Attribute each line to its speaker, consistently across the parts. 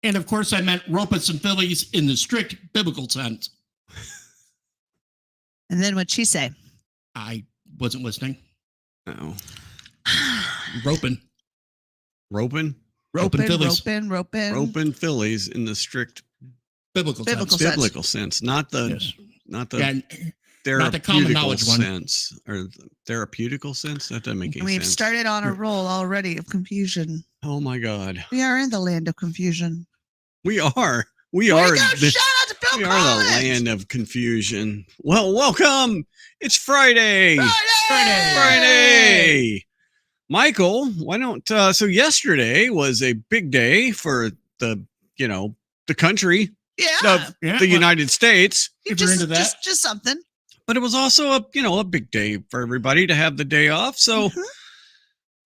Speaker 1: And of course, I meant roping some fillies in the strict biblical sense.
Speaker 2: And then what'd she say?
Speaker 1: I wasn't listening.
Speaker 3: Oh.
Speaker 1: Roping
Speaker 3: Roping
Speaker 1: fillies.
Speaker 3: Roping fillies in the strict
Speaker 1: Biblical
Speaker 3: sense, not the
Speaker 1: not the
Speaker 3: therapeutical
Speaker 1: common knowledge
Speaker 3: sense or the therapeutical sense. That doesn't make any sense.
Speaker 2: We've started on a roll already of confusion.
Speaker 3: Oh my God.
Speaker 2: We are in the land of confusion.
Speaker 3: We are.
Speaker 2: We are the
Speaker 3: land of confusion. Well, welcome. It's Friday. Friday. Michael, why don't so yesterday was a big day for the country. The United States.
Speaker 2: Just something.
Speaker 3: But it was also a big day for everybody to have the day off. So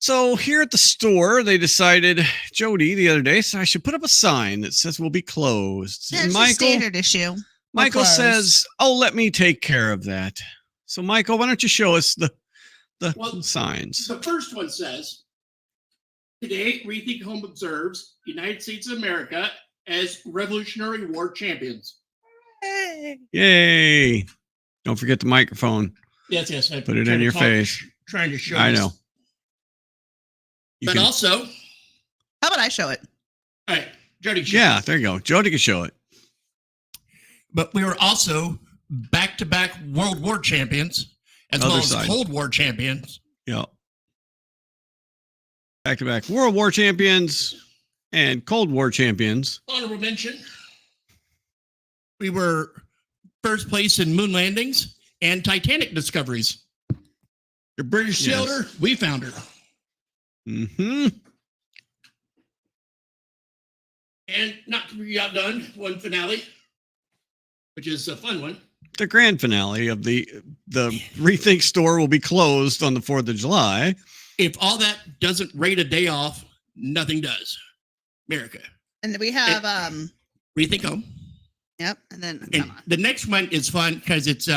Speaker 3: So here at the store, they decided, Jody, the other day, so I should put up a sign that says we'll be closed.
Speaker 2: Yeah, it's a standard issue.
Speaker 3: Michael says, "Oh, let me take care of that." So, Michael, why don't you show us the signs?
Speaker 1: The first one says, "Today, Rethink Home observes United States of America as Revolutionary War champions."
Speaker 3: Yay! Don't forget the microphone.
Speaker 1: Yes. I
Speaker 3: put it in your face.
Speaker 1: Trying to show.
Speaker 3: I know.
Speaker 1: But also,
Speaker 2: how about I show it?
Speaker 1: All right, Jody.
Speaker 3: Yeah, there you go. Jody can show it.
Speaker 1: But we were also back-to-back World War champions, as well as Cold War champions.
Speaker 3: Yeah. Back-to-back World War champions and Cold War champions.
Speaker 1: Honorable mention. We were first place in moon landings and Titanic discoveries. The British sailor, we found her.
Speaker 3: Mm-hmm.
Speaker 1: And not to be outdone, one finale, which is a fun one.
Speaker 3: The grand finale of the Rethink store will be closed on the 4th of July.
Speaker 1: If all that doesn't rate a day off, nothing does. America.
Speaker 2: And we have
Speaker 1: Rethink Home.
Speaker 2: Yep. And then
Speaker 1: the next one is fun because it's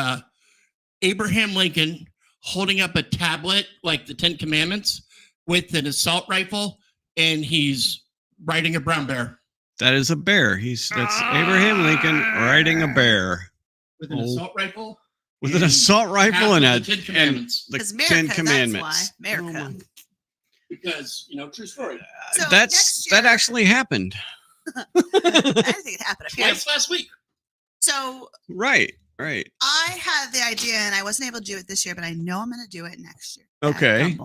Speaker 1: Abraham Lincoln holding up a tablet like the 10 Commandments with an assault rifle, and he's riding a brown bear.
Speaker 3: That is a bear. That's Abraham Lincoln riding a bear.
Speaker 1: With an assault rifle?
Speaker 3: With an assault rifle and
Speaker 1: the 10 Commandments.
Speaker 3: The 10 Commandments.
Speaker 2: That's why. America.
Speaker 1: Because, true story.
Speaker 2: So
Speaker 3: that actually happened.
Speaker 2: I didn't think it happened.
Speaker 1: Twice last week.
Speaker 2: So
Speaker 3: Right.
Speaker 2: I had the idea, and I wasn't able to do it this year, but I know I'm going to do it next year.
Speaker 3: Okay.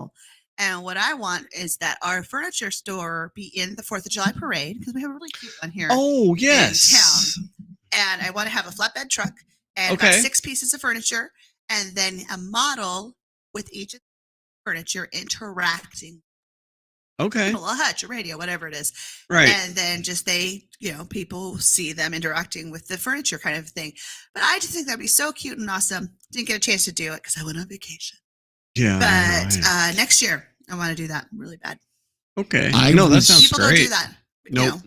Speaker 2: And what I want is that our furniture store be in the 4th of July parade, because we have a really cute one here.
Speaker 3: Oh, yes.
Speaker 2: In town. And I want to have a flatbed truck and about 6 pieces of furniture, and then a model with each of the furniture interacting.
Speaker 3: Okay.
Speaker 2: A hutch, a radio, whatever it is.
Speaker 3: Right.
Speaker 2: And then just people see them interacting with the furniture kind of thing. But I just think that'd be so cute and awesome. Didn't get a chance to do it because I went on vacation.
Speaker 3: Yeah.
Speaker 2: But next year, I want to do that really bad.
Speaker 3: Okay. I know that sounds
Speaker 2: people
Speaker 3: great.
Speaker 2: People don't do that.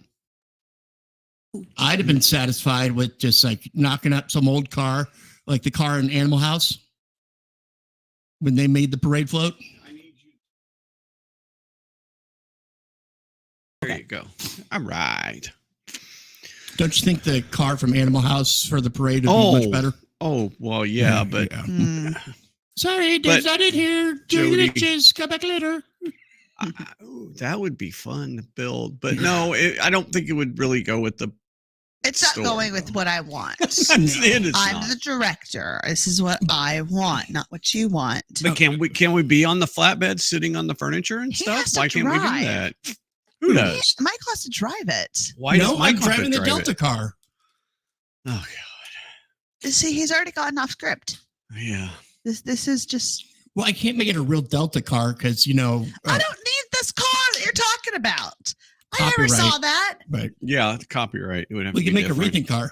Speaker 3: Nope.
Speaker 1: I'd have been satisfied with just like knocking up some old car, like the car in Animal House when they made the parade float.
Speaker 3: There you go. All right.
Speaker 1: Don't you think the car from Animal House for the parade would be much better?
Speaker 3: Oh, well, yeah, but...
Speaker 1: Yeah. Sorry, Dave's not in here. Jody, come back later.
Speaker 3: That would be fun to build, but no, I don't think it would really go with the.
Speaker 2: It's not going with what I want.
Speaker 3: I'm
Speaker 2: the director. This is what I want, not what you want.
Speaker 3: But can we be on the flatbed, sitting on the furniture and stuff? Why can't we do that? Who does?
Speaker 2: Michael has to drive it.
Speaker 3: Why does Michael
Speaker 1: driving the Delta car?
Speaker 3: Oh God!
Speaker 2: See, he's already gotten off script.
Speaker 3: Yeah.
Speaker 2: This is just.
Speaker 1: Well, I can't make it a real Delta car because
Speaker 2: I don't need this car that you're talking about. I never saw that.
Speaker 1: Right.
Speaker 3: Yeah, the copyright. It would have.
Speaker 1: We can make a Rethink car.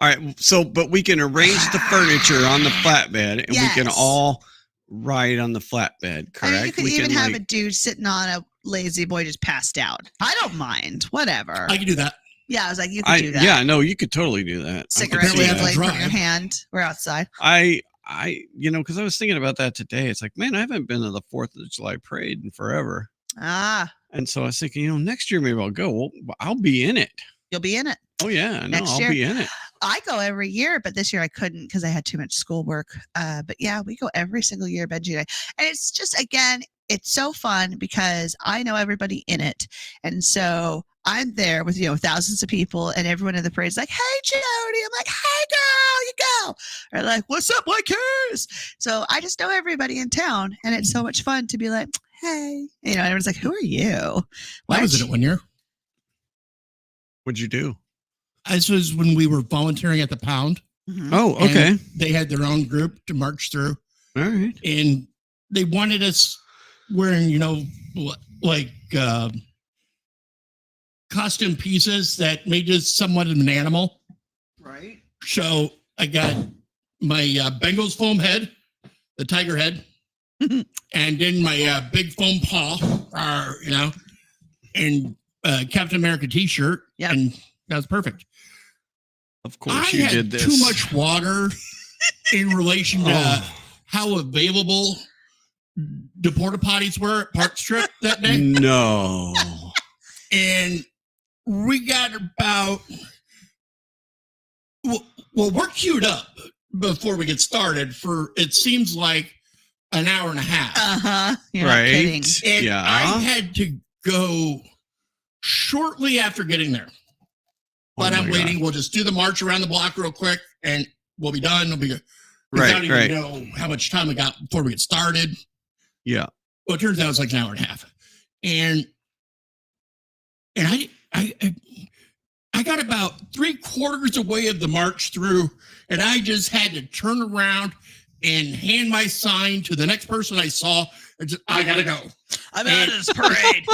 Speaker 3: All right. So, but we can arrange the furniture on the flatbed, and we can all ride on the flatbed. Correct.
Speaker 2: I mean, you could even have a dude sitting on a lazy boy just passed out. I don't mind. Whatever.
Speaker 1: I can do that.
Speaker 2: Yeah, I was like, you could do that.
Speaker 3: Yeah, no, you could totally do that.
Speaker 2: Cigarette in your hand. We're outside.
Speaker 3: Because I was thinking about that today. It's like, man, I haven't been to the 4th of July parade in forever.
Speaker 2: Ah.
Speaker 3: And so I was thinking, next year maybe I'll go. Well, I'll be in it.
Speaker 2: You'll be in it.
Speaker 3: Oh yeah, no,
Speaker 2: Next
Speaker 3: I'll
Speaker 2: year.
Speaker 3: be in it.
Speaker 2: I go every year, but this year I couldn't because I had too much schoolwork. But yeah, we go every single year, Benji and I. And it's just, again, it's so fun because I know everybody in it. And so I'm there with, thousands of people, and everyone in the parade is like, hey, Jody. I'm like, hey, girl, you go. Or like, what's up, my kids? So I just know everybody in town, and it's so much fun to be like, hey. And everyone's like, who are you?
Speaker 1: I was in it one year.
Speaker 3: What'd you do?
Speaker 1: This was when we were volunteering at the Pound.
Speaker 2: Mm-hmm.
Speaker 3: Oh, okay.
Speaker 1: And they had their own group to march through.
Speaker 3: All right.
Speaker 1: And they wanted us wearing, like costume pieces that made us somewhat of an animal.
Speaker 2: Right.
Speaker 1: So I got my Bengals foam head, the tiger head, and then my big foam paw, and Captain America t-shirt.
Speaker 2: Yeah.
Speaker 1: And that was perfect.
Speaker 3: Of course
Speaker 1: I
Speaker 3: you
Speaker 1: had
Speaker 3: did this.
Speaker 1: too much water in relation to how available the porta potties were at Park Strip that day.
Speaker 3: No.
Speaker 1: And we got about, we're queued up before we get started for, it seems like, an hour and a half.
Speaker 2: Uh-huh. You're
Speaker 3: Right.
Speaker 2: not kidding.
Speaker 1: And
Speaker 3: Yeah.
Speaker 1: I had to go shortly after getting there. But
Speaker 3: Oh
Speaker 1: I'm
Speaker 3: my
Speaker 1: waiting.
Speaker 3: God.
Speaker 1: We'll just do the march around the block real quick, and we'll be done. We'll be good.
Speaker 3: Right,
Speaker 1: Without even
Speaker 3: right.
Speaker 1: know how much time we got before we get started.
Speaker 3: Yeah.
Speaker 1: Well, it turns out it's like an hour and a half. And I got about 3/4 away of the march through, and I just had to turn around and hand my sign to the next person I saw. And just, I gotta go.
Speaker 2: I'm out of this parade.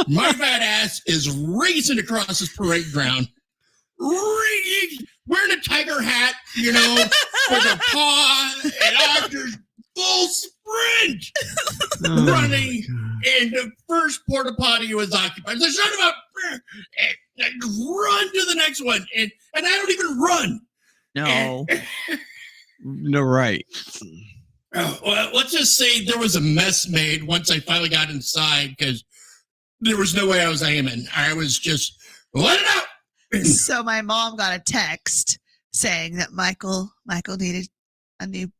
Speaker 1: My fat ass is racing across this parade ground, wearing a tiger hat, with a paw, and I'm just full sprint running. And the first porta potty was occupied. So shut him up and run to the next one. And I don't even run.
Speaker 2: No.
Speaker 3: No, right.
Speaker 1: Well, let's just say there was a mess made once I finally got inside because there was no way I was aiming. I was just, let it out.
Speaker 2: So my mom got a text saying that Michael needed a new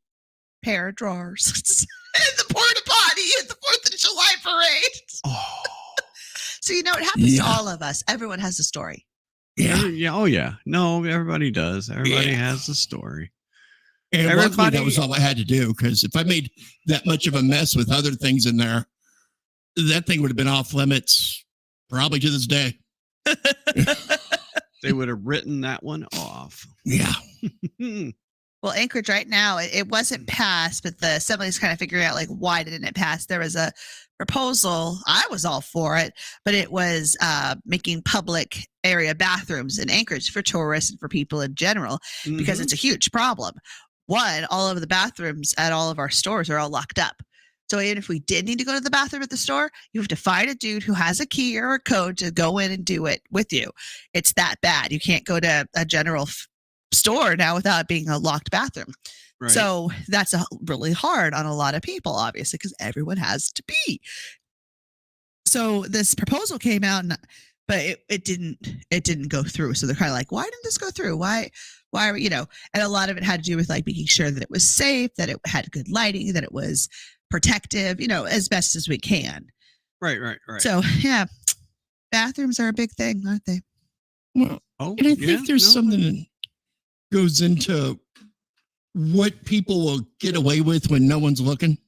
Speaker 2: pair of drawers in the porta potty at the 4th of July parade.
Speaker 3: Oh.
Speaker 2: So it happens to all of us. Everyone has a story.
Speaker 3: Yeah. Oh, yeah. No, everybody does. Everybody has a story.
Speaker 1: And luckily, that was all I had to do, because if I made that much of a mess with other things in there, that thing would have been off limits probably to this day.
Speaker 3: They would have written that one off.
Speaker 1: Yeah.
Speaker 2: Well, Anchorage right now, it wasn't passed, but the Assembly is kind of figuring out, like, why didn't it pass? There was a proposal. I was all for it, but it was making public area bathrooms in Anchorage for tourists and for people in general, because it's a huge problem. One, all of the bathrooms at all of our stores are all locked up. So even if we did need to go to the bathroom at the store, you have to find a dude who has a key or a code to go in and do it with you. It's that bad. You can't go to a general store now without it being a locked bathroom. Right. So that's really hard on a lot of people, obviously, because everyone has to pee. So this proposal came out, but it didn't go through. So they're kind of like, why didn't this go through? Why are we, and a lot of it had to do with like making sure that it was safe, that it had good lighting, that it was protective, as best as we can.
Speaker 3: Right.
Speaker 2: So yeah, bathrooms are a big thing, aren't they?
Speaker 1: Well, and I think there's something that goes into what people will get away with when no one's looking.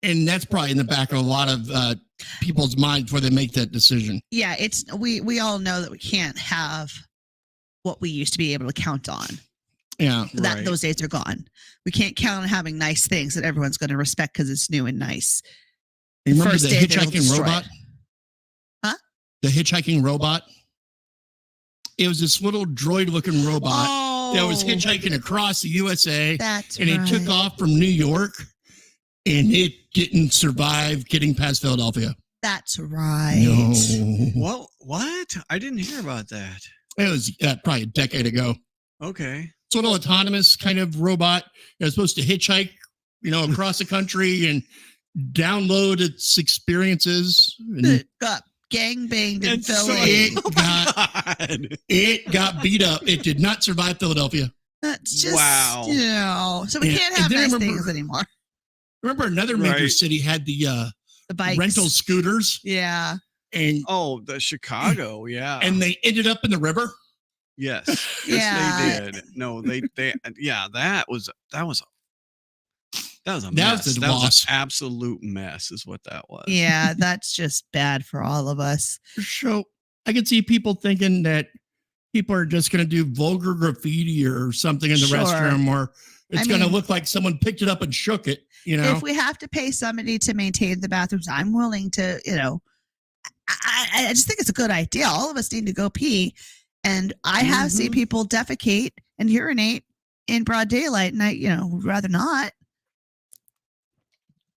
Speaker 1: And that's probably in the back of a lot of people's minds before they make that decision.
Speaker 2: Yeah, we all know that we can't have what we used to be able to count on.
Speaker 1: Yeah,
Speaker 2: those days are gone. We can't count on having nice things that everyone's going to respect because it's new and nice.
Speaker 1: Remember the hitchhiking robot?
Speaker 2: Huh?
Speaker 1: The hitchhiking robot? It was this little droid-looking robot that was hitchhiking across the USA. It took off from New York, and it didn't survive getting past Philadelphia.
Speaker 2: That's right.
Speaker 1: No.
Speaker 3: Well, what? I didn't hear about that.
Speaker 1: It was probably a decade ago.
Speaker 3: Okay.
Speaker 1: It's a little autonomous kind of robot. It was supposed to hitchhike, across the country, and download its experiences. And
Speaker 2: got gangbanged in
Speaker 3: And so-
Speaker 2: Philly.
Speaker 3: God.
Speaker 1: it got beat up. It did not survive Philadelphia.
Speaker 2: That's just,
Speaker 3: Wow.
Speaker 2: you know, so we
Speaker 1: Yeah,
Speaker 2: can't
Speaker 1: and
Speaker 2: have
Speaker 1: then
Speaker 2: nice
Speaker 1: remember-
Speaker 2: things anymore.
Speaker 1: Remember, another major
Speaker 3: Right.
Speaker 1: city had the
Speaker 2: The bikes.
Speaker 1: rental scooters,
Speaker 2: Yeah.
Speaker 1: and
Speaker 3: Oh, the Chicago, yeah.
Speaker 1: they ended up in the river.
Speaker 3: yes. Yes,
Speaker 2: Yeah.
Speaker 3: they did. No, they yeah, that was a mess.
Speaker 1: That was a
Speaker 3: That was
Speaker 1: loss.
Speaker 3: an absolute mess is what that was.
Speaker 2: Yeah, that's just bad for all of us.
Speaker 1: So I can see people thinking that people are just going to do vulgar graffiti or something in the
Speaker 2: Sure.
Speaker 1: restroom, or it's
Speaker 2: I
Speaker 1: going to
Speaker 2: mean-
Speaker 1: look like someone picked it up and shook it. You know,
Speaker 2: If we have to pay somebody to maintain the bathrooms, I'm willing to, you know, I just think it's a good idea. All of us need to go pee. And I have seen
Speaker 1: Mhm.
Speaker 2: people defecate and urinate in broad daylight, and I, you know, would rather not.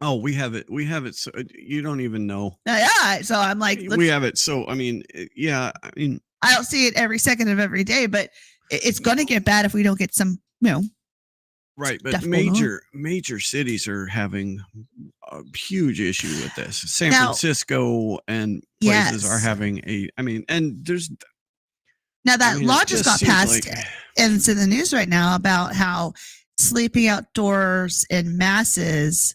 Speaker 3: Oh, we have it. So you don't even know.
Speaker 2: Yeah. So I'm like,
Speaker 3: We have it. So I mean, yeah. I mean,
Speaker 2: I don't see it every second of every day, but it's going to get bad if we don't get some, you know,
Speaker 3: right. But
Speaker 2: Definitely
Speaker 3: major cities are having a huge issue with this. San
Speaker 2: Now-
Speaker 3: Francisco and places are
Speaker 2: Yes.
Speaker 3: having I mean, and there's
Speaker 2: now that
Speaker 3: I mean,
Speaker 2: law
Speaker 3: it
Speaker 2: just got
Speaker 3: seems
Speaker 2: passed,
Speaker 3: like-
Speaker 2: and it's in the news right now about how sleeping outdoors in masses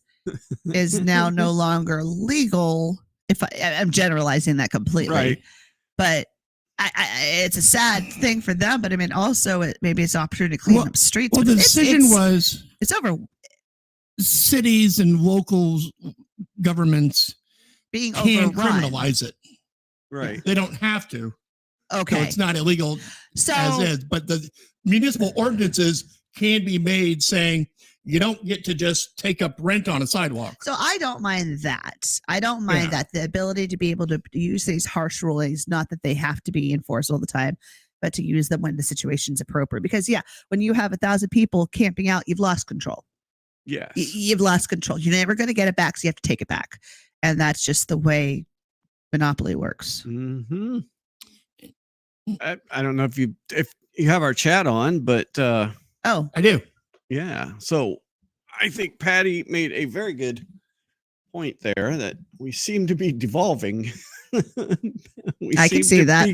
Speaker 2: is now no longer legal. If I'm generalizing that completely,
Speaker 3: Right.
Speaker 2: but it's a sad thing for them. But I mean, also maybe it's an opportunity to clean
Speaker 1: Well-
Speaker 2: up streets.
Speaker 1: well,
Speaker 2: but
Speaker 1: the
Speaker 2: it's-
Speaker 1: decision
Speaker 2: it's,
Speaker 1: was
Speaker 2: it's over
Speaker 1: cities and local governments
Speaker 2: being
Speaker 1: can
Speaker 2: overrun.
Speaker 1: criminalize it.
Speaker 3: right.
Speaker 1: They don't have to. So
Speaker 2: Okay,
Speaker 1: it's not illegal
Speaker 2: so
Speaker 1: as is, but the municipal ordinances can be made saying you don't get to just take up rent on a sidewalk.
Speaker 2: So I don't mind that. I don't mind
Speaker 1: Yeah.
Speaker 2: that the ability to be able to use these harsh rulings, not that they have to be enforced all the time, but to use them when the situation's appropriate. Because yeah, when you have 1,000 people camping out, you've lost control.
Speaker 3: Yes.
Speaker 2: You've lost control. You're never going to get it back, so you have to take it back. And that's just the way monopoly works.
Speaker 3: Hmm. I don't know if you have our chat on, but
Speaker 2: Oh,
Speaker 1: I do.
Speaker 3: yeah. So I think Patty made a very good point there that we seem to be devolving. We
Speaker 2: I can
Speaker 3: seem
Speaker 2: see
Speaker 3: to
Speaker 2: that.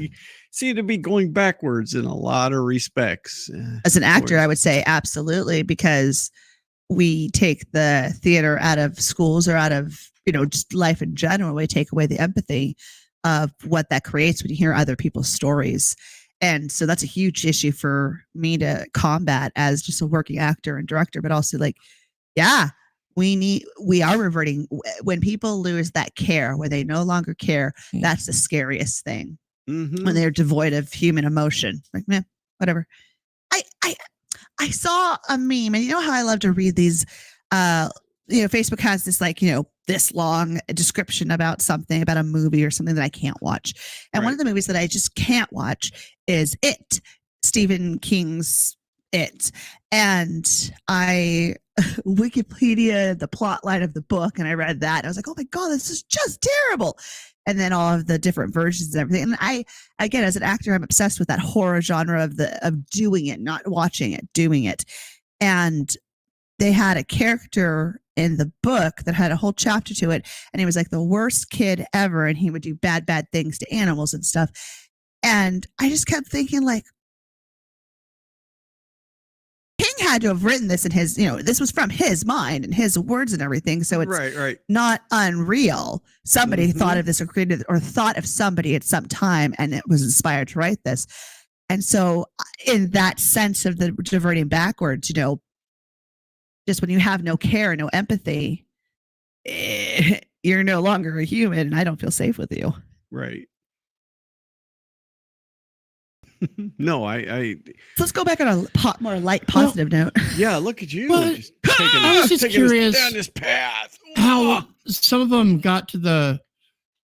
Speaker 3: seem to be going backwards in a lot of respects.
Speaker 2: as an actor,
Speaker 3: course.
Speaker 2: I would say absolutely, because we take the theater out of schools or out of, you know, just life in general. We take away the empathy of what that creates when you hear other people's stories. And so that's a huge issue for me to combat as just a working actor and director, but also like, yeah, we are reverting when people lose that care, where they no longer care.
Speaker 1: Mm.
Speaker 2: That's the scariest thing,
Speaker 3: Mhm.
Speaker 2: when they're devoid of human emotion. Like, man, whatever. I saw a meme, and you know how I love to read these. You know, Facebook has this, like, you know, this long description about something, about a movie or something that I can't watch. And one
Speaker 3: Right.
Speaker 2: of the movies that I just can't watch is It, Stephen King's It. And I Wikipedia the plot line of the book, and I read that, and I was like, oh my God, this is just terrible. And then all of the different versions and everything. And I, again, as an actor, I'm obsessed with that horror genre of doing it, not watching it, doing it. And they had a character in the book that had a whole chapter to it, and he was like the worst kid ever, and he would do bad things to animals and stuff. And I just kept thinking, like, King had to have written this in his, you know, this was from his mind and his words and everything. So it's
Speaker 3: right.
Speaker 2: not unreal. Somebody
Speaker 3: Mhm.
Speaker 2: thought of this or created or thought of somebody at some time, and it was inspired to write this. And so in that sense of the diverting backwards, you know, just when you have no care, no empathy, you're no longer a human, and I don't feel safe with you.
Speaker 3: Right. No, I
Speaker 2: So let's go back on a more light, positive note.
Speaker 3: yeah, look at you.
Speaker 1: Well,
Speaker 3: just taking,
Speaker 1: I was just
Speaker 3: taking us
Speaker 1: curious
Speaker 3: down this path.
Speaker 1: How some of them got to the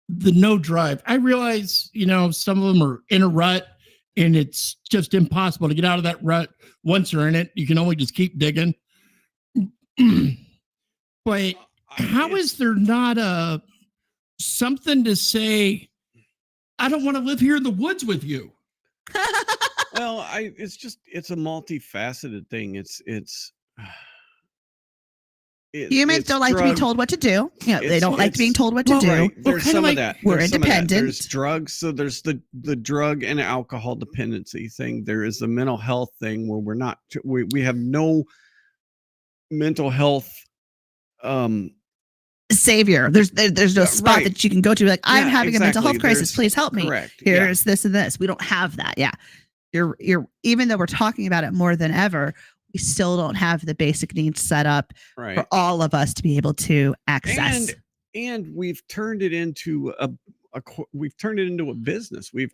Speaker 1: no drive. I realize, you know, some of them are in a rut, and it's just impossible to get out of that rut. Once you're in it, you can only just keep digging. But how is there not a something to say, I don't want to live here in the woods with you?
Speaker 3: Well, it's a multifaceted thing. It's
Speaker 2: Humans
Speaker 3: it's
Speaker 2: don't like to be
Speaker 3: drug-
Speaker 2: told what to do. You know, they
Speaker 3: It's-
Speaker 2: don't like being
Speaker 3: it's-
Speaker 2: told what to
Speaker 1: well,
Speaker 2: do.
Speaker 3: Right.
Speaker 1: Well,
Speaker 3: There's
Speaker 1: kinda
Speaker 3: some
Speaker 1: like
Speaker 3: of that.
Speaker 2: we're
Speaker 3: There's some of that.
Speaker 2: independent.
Speaker 3: There's drugs. So there's the drug and alcohol dependency thing. There is the mental health thing where we have no mental health.
Speaker 2: Savior. There's no spot
Speaker 3: right.
Speaker 2: that you can go to. Like, I'm
Speaker 3: Yeah,
Speaker 2: having a mental
Speaker 3: exactly.
Speaker 2: health crisis.
Speaker 3: There's-
Speaker 2: Please help me.
Speaker 3: Correct. Yeah.
Speaker 2: Here's this and this. We don't have that. Yeah. You're even though we're talking about it more than ever, we still don't have the basic needs set up
Speaker 3: Right.
Speaker 2: for all of us to be able to access.
Speaker 3: And we've turned it into a business. We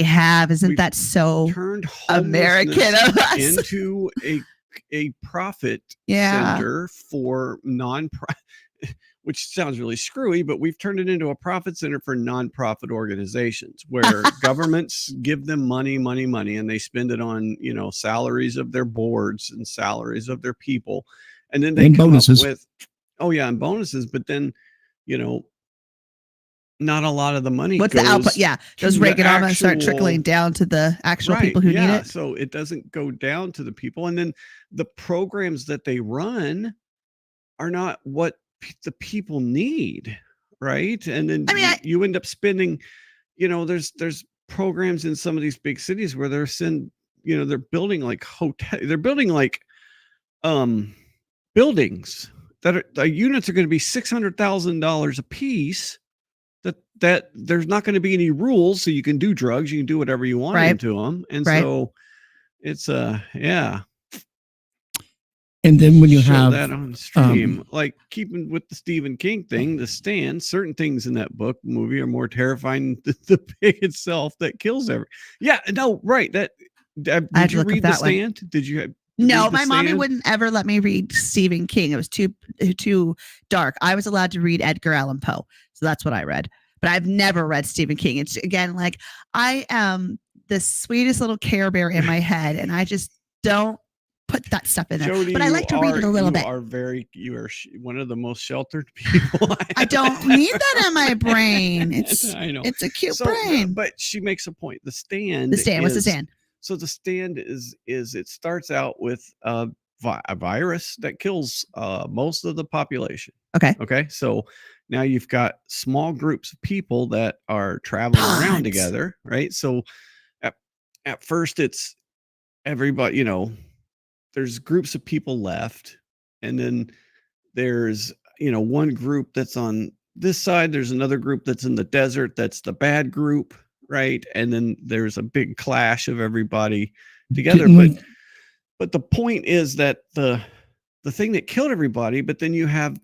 Speaker 2: have. Isn't
Speaker 3: we've
Speaker 2: that so
Speaker 3: turned
Speaker 2: American
Speaker 3: homelessness
Speaker 2: of us?
Speaker 3: into a profit
Speaker 2: Yeah.
Speaker 3: center for non-profit, which sounds really screwy, but we've turned it into a profit center for nonprofit organizations where governments give them money, and they spend it on, salaries of their boards and salaries of their people. And then they
Speaker 1: And
Speaker 3: come
Speaker 1: bonuses.
Speaker 3: up with, and bonuses, but then, not a lot of the money
Speaker 2: What's
Speaker 3: goes
Speaker 2: the output? Yeah. Those
Speaker 3: to the
Speaker 2: Reaganomics start
Speaker 3: actual-
Speaker 2: trickling down to the actual
Speaker 3: Right,
Speaker 2: people who need it.
Speaker 3: So it doesn't go down to the people. And then the programs that they run are not what the people need. Right. And then you end up spending, there's programs in some of these big cities where they're building like they're building like buildings that the units are going to be $600,000 a piece. That there's not going to be any rules, so you can do drugs, you can do whatever you want into them, and so it's yeah.
Speaker 1: And then when you
Speaker 3: Show
Speaker 1: have
Speaker 3: that on stream, like keeping with the Stephen King thing, The Stand, certain things in that movie are more terrifying than the pig itself that kills every. Yeah, no, right. That did you read The Stand? Did you?
Speaker 2: No, my mommy wouldn't ever let me read Stephen King. It was too dark. I was allowed to read Edgar Allan Poe, so that's what I read. But I've never read Stephen King. It's again like I am the sweetest little Care Bear in my head, and I just don't put that stuff in there.
Speaker 3: Jody,
Speaker 2: but I like to read it a little bit.
Speaker 3: You are one of the most sheltered people.
Speaker 2: I don't need that in my brain.
Speaker 3: I know.
Speaker 2: It's a cute brain.
Speaker 3: But she makes a point. The Stand.
Speaker 2: What's The Stand?
Speaker 3: So The Stand is it starts out with a virus that kills most of the population. Okay. So now you've got small groups of people that are traveling around together, right? So at first it's everybody, there's groups of people left, and then there's one group that's on this side, there's another group that's in the desert, that's the bad group, right? And then there's a big clash of everybody together. But the point is that the thing that killed everybody, but then you have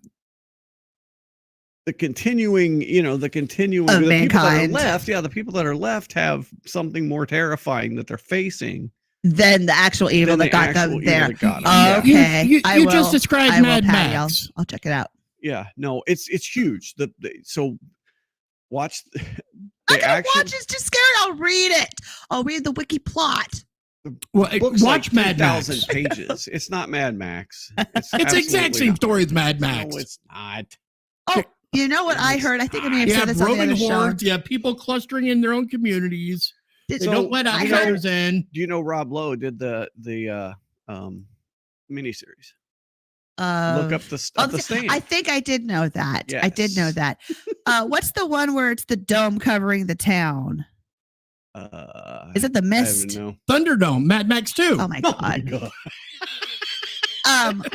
Speaker 3: the continuing
Speaker 2: of
Speaker 3: the people that are
Speaker 2: mankind.
Speaker 3: the people that are left have something more terrifying that they're facing
Speaker 2: than the actual evil that got them there. Okay,
Speaker 1: you just described Mad Max.
Speaker 2: I'll check it out.
Speaker 3: Yeah, no, it's huge. So watch.
Speaker 2: I gotta watch. It's too scary. I'll read it. I'll read the wiki plot.
Speaker 1: Well, watch
Speaker 3: like
Speaker 1: Mad Max.
Speaker 3: 10,000 pages. It's not Mad Max.
Speaker 1: It's the exact same story as Mad Max.
Speaker 3: No, it's not.
Speaker 2: Oh, you know what I heard? I think I may have
Speaker 1: You
Speaker 2: said
Speaker 1: have
Speaker 2: this on the
Speaker 1: roving
Speaker 2: other show.
Speaker 1: hordes. You have people clustering in their own communities. They don't let outsiders in.
Speaker 3: Do you know Rob Lowe did the miniseries? Look up the Stand.
Speaker 2: I think I did know that.
Speaker 3: Yes.
Speaker 2: I did know that. What's the one where it's the dome covering the town? Is it The Mist?
Speaker 1: Thunderdome, Mad Max 2.
Speaker 2: Oh my god.
Speaker 3: Oh my God.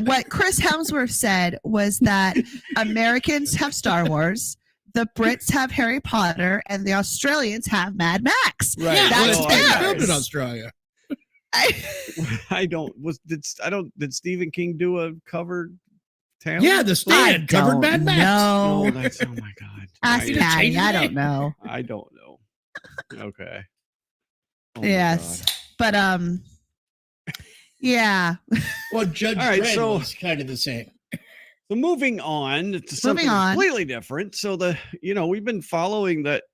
Speaker 2: What Chris Hemsworth said was that Americans have Star Wars, the Brits have Harry Potter, and the Australians have Mad Max.
Speaker 3: Right.
Speaker 1: Yeah,
Speaker 2: That's
Speaker 1: well,
Speaker 2: theirs.
Speaker 1: filmed in Australia.
Speaker 3: Did Stephen King do a covered town?
Speaker 1: Yeah, The Stand covered Mad Max.
Speaker 2: No.
Speaker 3: Oh my god.
Speaker 2: Ask Patty. I don't know.
Speaker 3: I don't know. Okay. Oh
Speaker 2: Yes. But yeah.
Speaker 1: Well, Judge Dredd was kind of the same.
Speaker 3: So moving on to something completely different. So we've been following that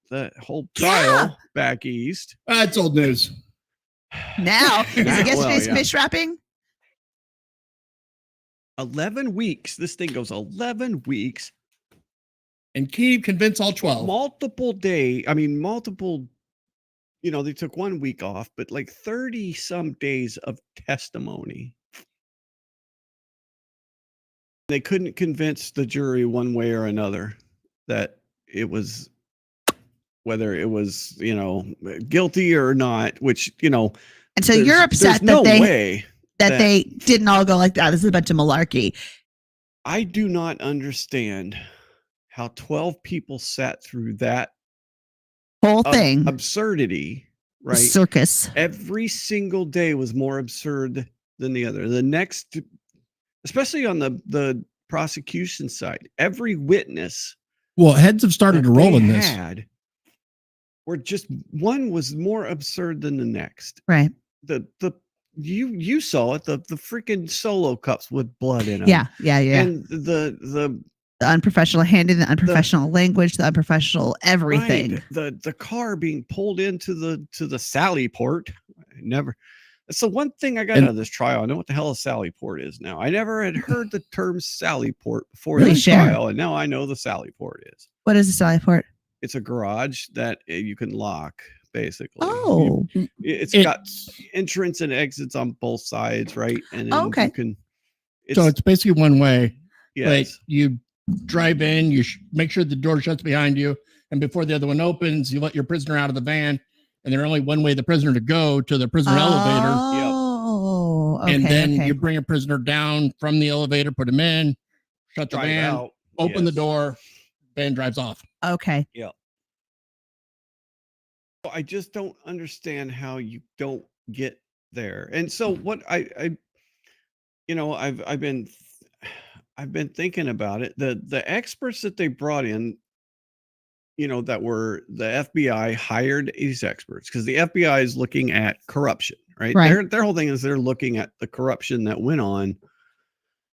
Speaker 3: whole trial back east.
Speaker 1: That's old news.
Speaker 2: Now is it yesterday's fish wrapping?
Speaker 3: 11 weeks. This thing goes 11 weeks.
Speaker 1: And Keeve convinced all 12.
Speaker 3: Multiple, they took 1 week off, but like 30 some days of testimony. They couldn't convince the jury one way or another that it was, whether it was, guilty or not, which,
Speaker 2: And so
Speaker 3: there's-
Speaker 2: you're
Speaker 3: there's
Speaker 2: upset
Speaker 3: no
Speaker 2: that
Speaker 3: way
Speaker 2: they didn't all go like that. This is a bunch of malarkey.
Speaker 3: I do not understand how 12 people sat through that
Speaker 2: Whole thing.
Speaker 3: absurdity, right?
Speaker 2: Circus.
Speaker 3: Every single day was more absurd than the other. The next, especially on the prosecution side, every witness
Speaker 1: Well, heads have started to roll in this.
Speaker 3: Were just, one was more absurd than the next.
Speaker 2: Right.
Speaker 3: You saw it, the freaking Solo cups with blood in them.
Speaker 2: Yeah.
Speaker 3: And the
Speaker 2: unprofessional handling, the unprofessional language, the unprofessional everything.
Speaker 3: Right, the car being pulled into the Sally port. That's the one thing I got out of this trial. I know what the hell a Sally port is now. I never had heard the term Sally port before this trial, and now I know the Sally port is.
Speaker 2: What is a Sally port?
Speaker 3: It's a garage that you can lock, basically.
Speaker 2: Oh.
Speaker 3: It's got entrance and exits on both sides, right? And then
Speaker 2: okay.
Speaker 3: you can.
Speaker 1: So it's basically one way.
Speaker 3: Yes.
Speaker 1: Like you drive in, you make sure the door shuts behind you, and before the other one opens, you let your prisoner out of the van, and there's only one way the prisoner to go to the prisoner elevator.
Speaker 2: Oh, okay,
Speaker 1: and then you bring a prisoner down from the elevator, put him in, shut the van,
Speaker 3: out.
Speaker 1: open the door, van drives off.
Speaker 2: Okay.
Speaker 3: Yeah. I just don't understand how you don't get there. And so what I've been thinking about it. The experts that they brought in, that were the FBI hired these experts because the FBI is looking at corruption, right? Their whole thing is they're looking at the corruption that went on,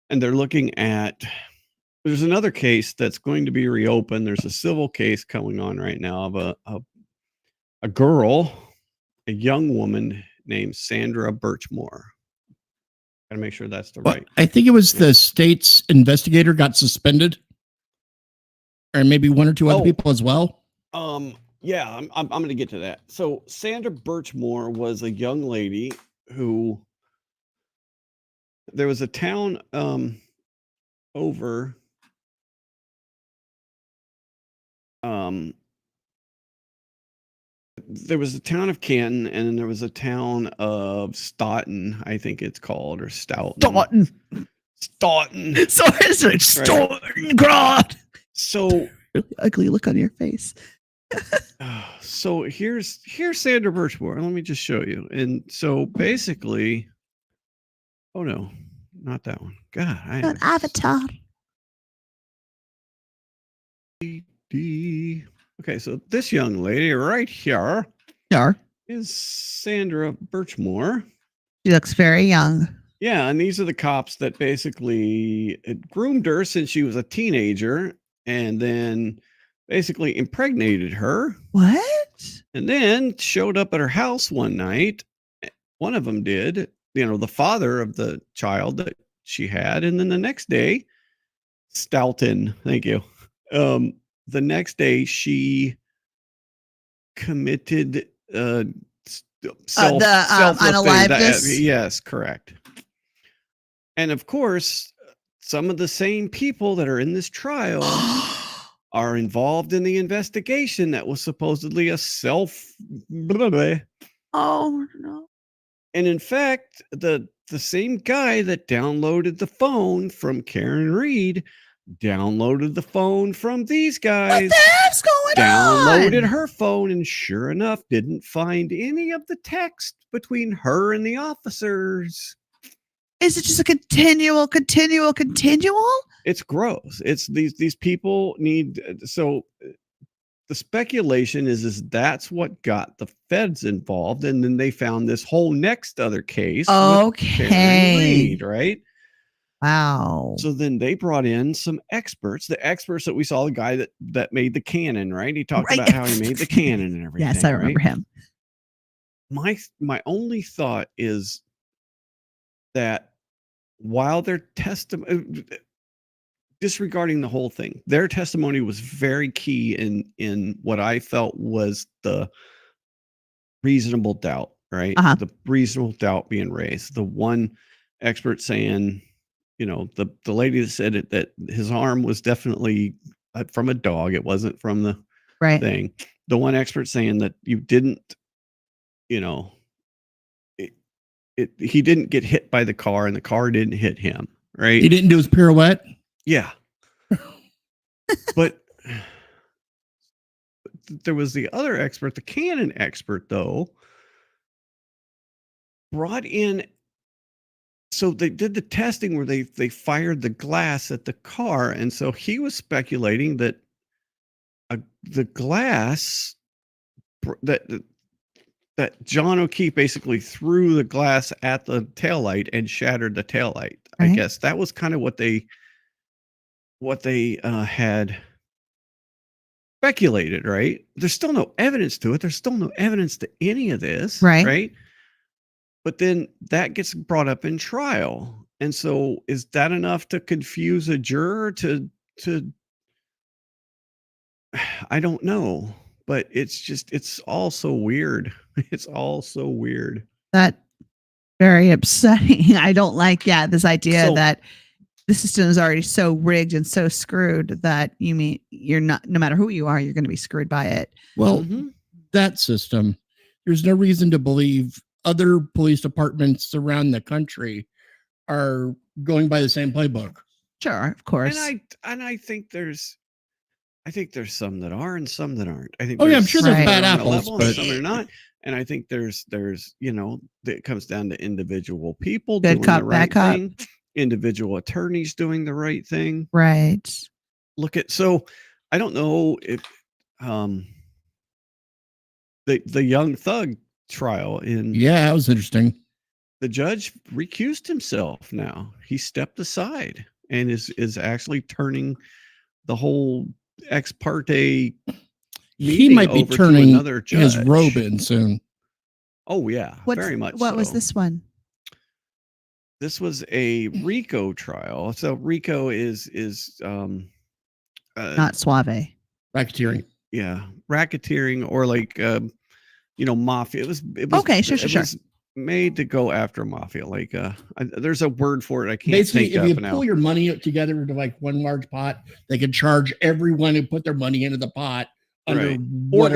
Speaker 3: and they're looking at. There's another case that's going to be reopened. There's a civil case going on right now of a girl, a young woman named Sandra Birchmore. Gotta make sure that's the right.
Speaker 1: I think it was the state's investigator got suspended, or maybe one or two other people as well.
Speaker 3: Yeah, I'm going to get to that. So Sandra Birchmore was a young lady who, there was a town over there was a town of Canton, and then there was a town of Stoughton, I think it's called, or Stoughton. Stoughton.
Speaker 2: So it's like Stoughton Grot.
Speaker 3: So
Speaker 2: really ugly look on your face.
Speaker 3: So here's Sandra Birchmore. Let me just show you. And so basically, oh no, not that one. God,
Speaker 2: An avatar.
Speaker 3: Okay, so this young lady right here is Sandra Birchmore.
Speaker 2: She looks very young.
Speaker 3: Yeah, and these are the cops that basically groomed her since she was a teenager, and then basically impregnated her.
Speaker 2: What?
Speaker 3: And then showed up at her house one night. One of them did, the father of the child that she had. And then the next day, Stoughton, thank you. The next day she committed
Speaker 2: unaliveness.
Speaker 3: Yes, correct. And of course, some of the same people that are in this trial are involved in the investigation that was supposedly a
Speaker 2: Oh no.
Speaker 3: And in fact, the same guy that downloaded the phone from Karen Reed downloaded the phone from these guys.
Speaker 2: What the heck's going
Speaker 3: downloaded
Speaker 2: on?
Speaker 3: her phone, and sure enough, didn't find any of the text between her and the officers.
Speaker 2: Is it just a continual?
Speaker 3: It's gross. It's these people need. So the speculation is that's what got the feds involved, and then they found this whole next other case.
Speaker 2: Okay.
Speaker 3: With Karen Reed, right?
Speaker 2: Wow.
Speaker 3: So then they brought in some experts, the experts that we saw, the guy that made the cannon, right? He talked about how he made the cannon and everything.
Speaker 2: Yes, I remember him.
Speaker 3: My only thought is that while their testimony, disregarding the whole thing, their testimony was very key in what I felt was the reasonable doubt, right? The reasonable doubt being raised. The one expert saying, the lady that said it, that his arm was definitely from a dog. It wasn't from the
Speaker 2: Right.
Speaker 3: thing. The one expert saying that you didn't, he didn't get hit by the car and the car didn't hit him. Right.
Speaker 1: He didn't do his pirouette.
Speaker 3: Yeah. But there was the other expert, the Canon expert, though, brought in. So they did the testing where they fired the glass at the car. And so he was speculating that the glass that John O'Keefe basically threw the glass at the taillight and shattered the taillight. I
Speaker 2: Right.
Speaker 3: guess that was kind of what they had speculated, right? There's still no evidence to it. There's still no evidence to any of this,
Speaker 2: Right.
Speaker 3: But then that gets brought up in trial. And so is that enough to confuse a juror to I don't know, but it's all so weird. It's all so weird.
Speaker 2: That very upsetting. I don't like, this idea
Speaker 3: So-
Speaker 2: that the system is already so rigged and so screwed that you're not, no matter who you are, you're going to be screwed by it.
Speaker 1: Well,
Speaker 3: Mhm.
Speaker 1: that system, there's no reason to believe other police departments around the country are going by the same playbook.
Speaker 2: Sure, of course.
Speaker 3: And I think there's some that are and some that aren't. I think
Speaker 1: Oh, yeah, I'm
Speaker 3: there's
Speaker 1: sure
Speaker 2: there's
Speaker 3: some
Speaker 2: bad
Speaker 3: that are on a
Speaker 1: apples,
Speaker 3: level
Speaker 1: but-
Speaker 3: and some are not. And I think there's it comes down to individual people
Speaker 2: Good
Speaker 3: doing
Speaker 2: cop,
Speaker 3: the
Speaker 2: bad
Speaker 3: right
Speaker 2: cop.
Speaker 3: thing, individual attorneys doing the right thing.
Speaker 2: Right.
Speaker 3: So I don't know if the young thug trial in
Speaker 1: Yeah, that was interesting.
Speaker 3: the judge recused himself now. He stepped aside and is actually turning the whole ex parte
Speaker 1: He
Speaker 3: meeting
Speaker 1: might be
Speaker 3: over to
Speaker 1: turning
Speaker 3: another
Speaker 1: his
Speaker 3: judge.
Speaker 1: robe in soon.
Speaker 3: Oh yeah, very much.
Speaker 2: What was
Speaker 3: so.
Speaker 2: this one?
Speaker 3: This was a RICO trial. So RICO is
Speaker 2: Not Suave.
Speaker 1: Racketeering.
Speaker 3: yeah, racketeering or like mafia. It was
Speaker 2: Okay, sure.
Speaker 3: It was made to go after mafia. Like there's a word for it. I can't
Speaker 1: Basically,
Speaker 3: think
Speaker 1: if
Speaker 3: of
Speaker 1: you
Speaker 3: now.
Speaker 1: pull your money together into like one large pot, they can charge everyone who put their money into the pot under
Speaker 3: Right.
Speaker 1: whatever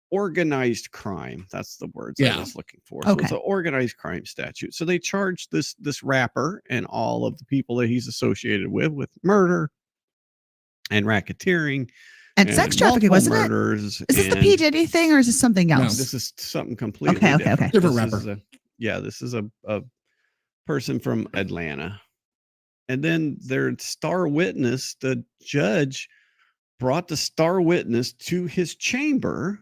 Speaker 3: Organized
Speaker 1: crime.
Speaker 3: crime. That's the words
Speaker 1: Yeah.
Speaker 3: I was looking for. So
Speaker 2: Okay.
Speaker 3: it's an organized crime statute. So they charged this rapper and all of the people that he's associated with murder and racketeering
Speaker 2: And sex trafficking,
Speaker 3: multiple
Speaker 2: wasn't it?
Speaker 3: murders.
Speaker 2: Is this the
Speaker 3: and
Speaker 2: P. Diddy thing or is this something
Speaker 1: No.
Speaker 2: else?
Speaker 3: This is something completely
Speaker 2: Okay.
Speaker 3: different.
Speaker 1: Different
Speaker 3: This
Speaker 1: rapper.
Speaker 3: This is a person from Atlanta. And then their star witness, the judge brought the star witness to his chamber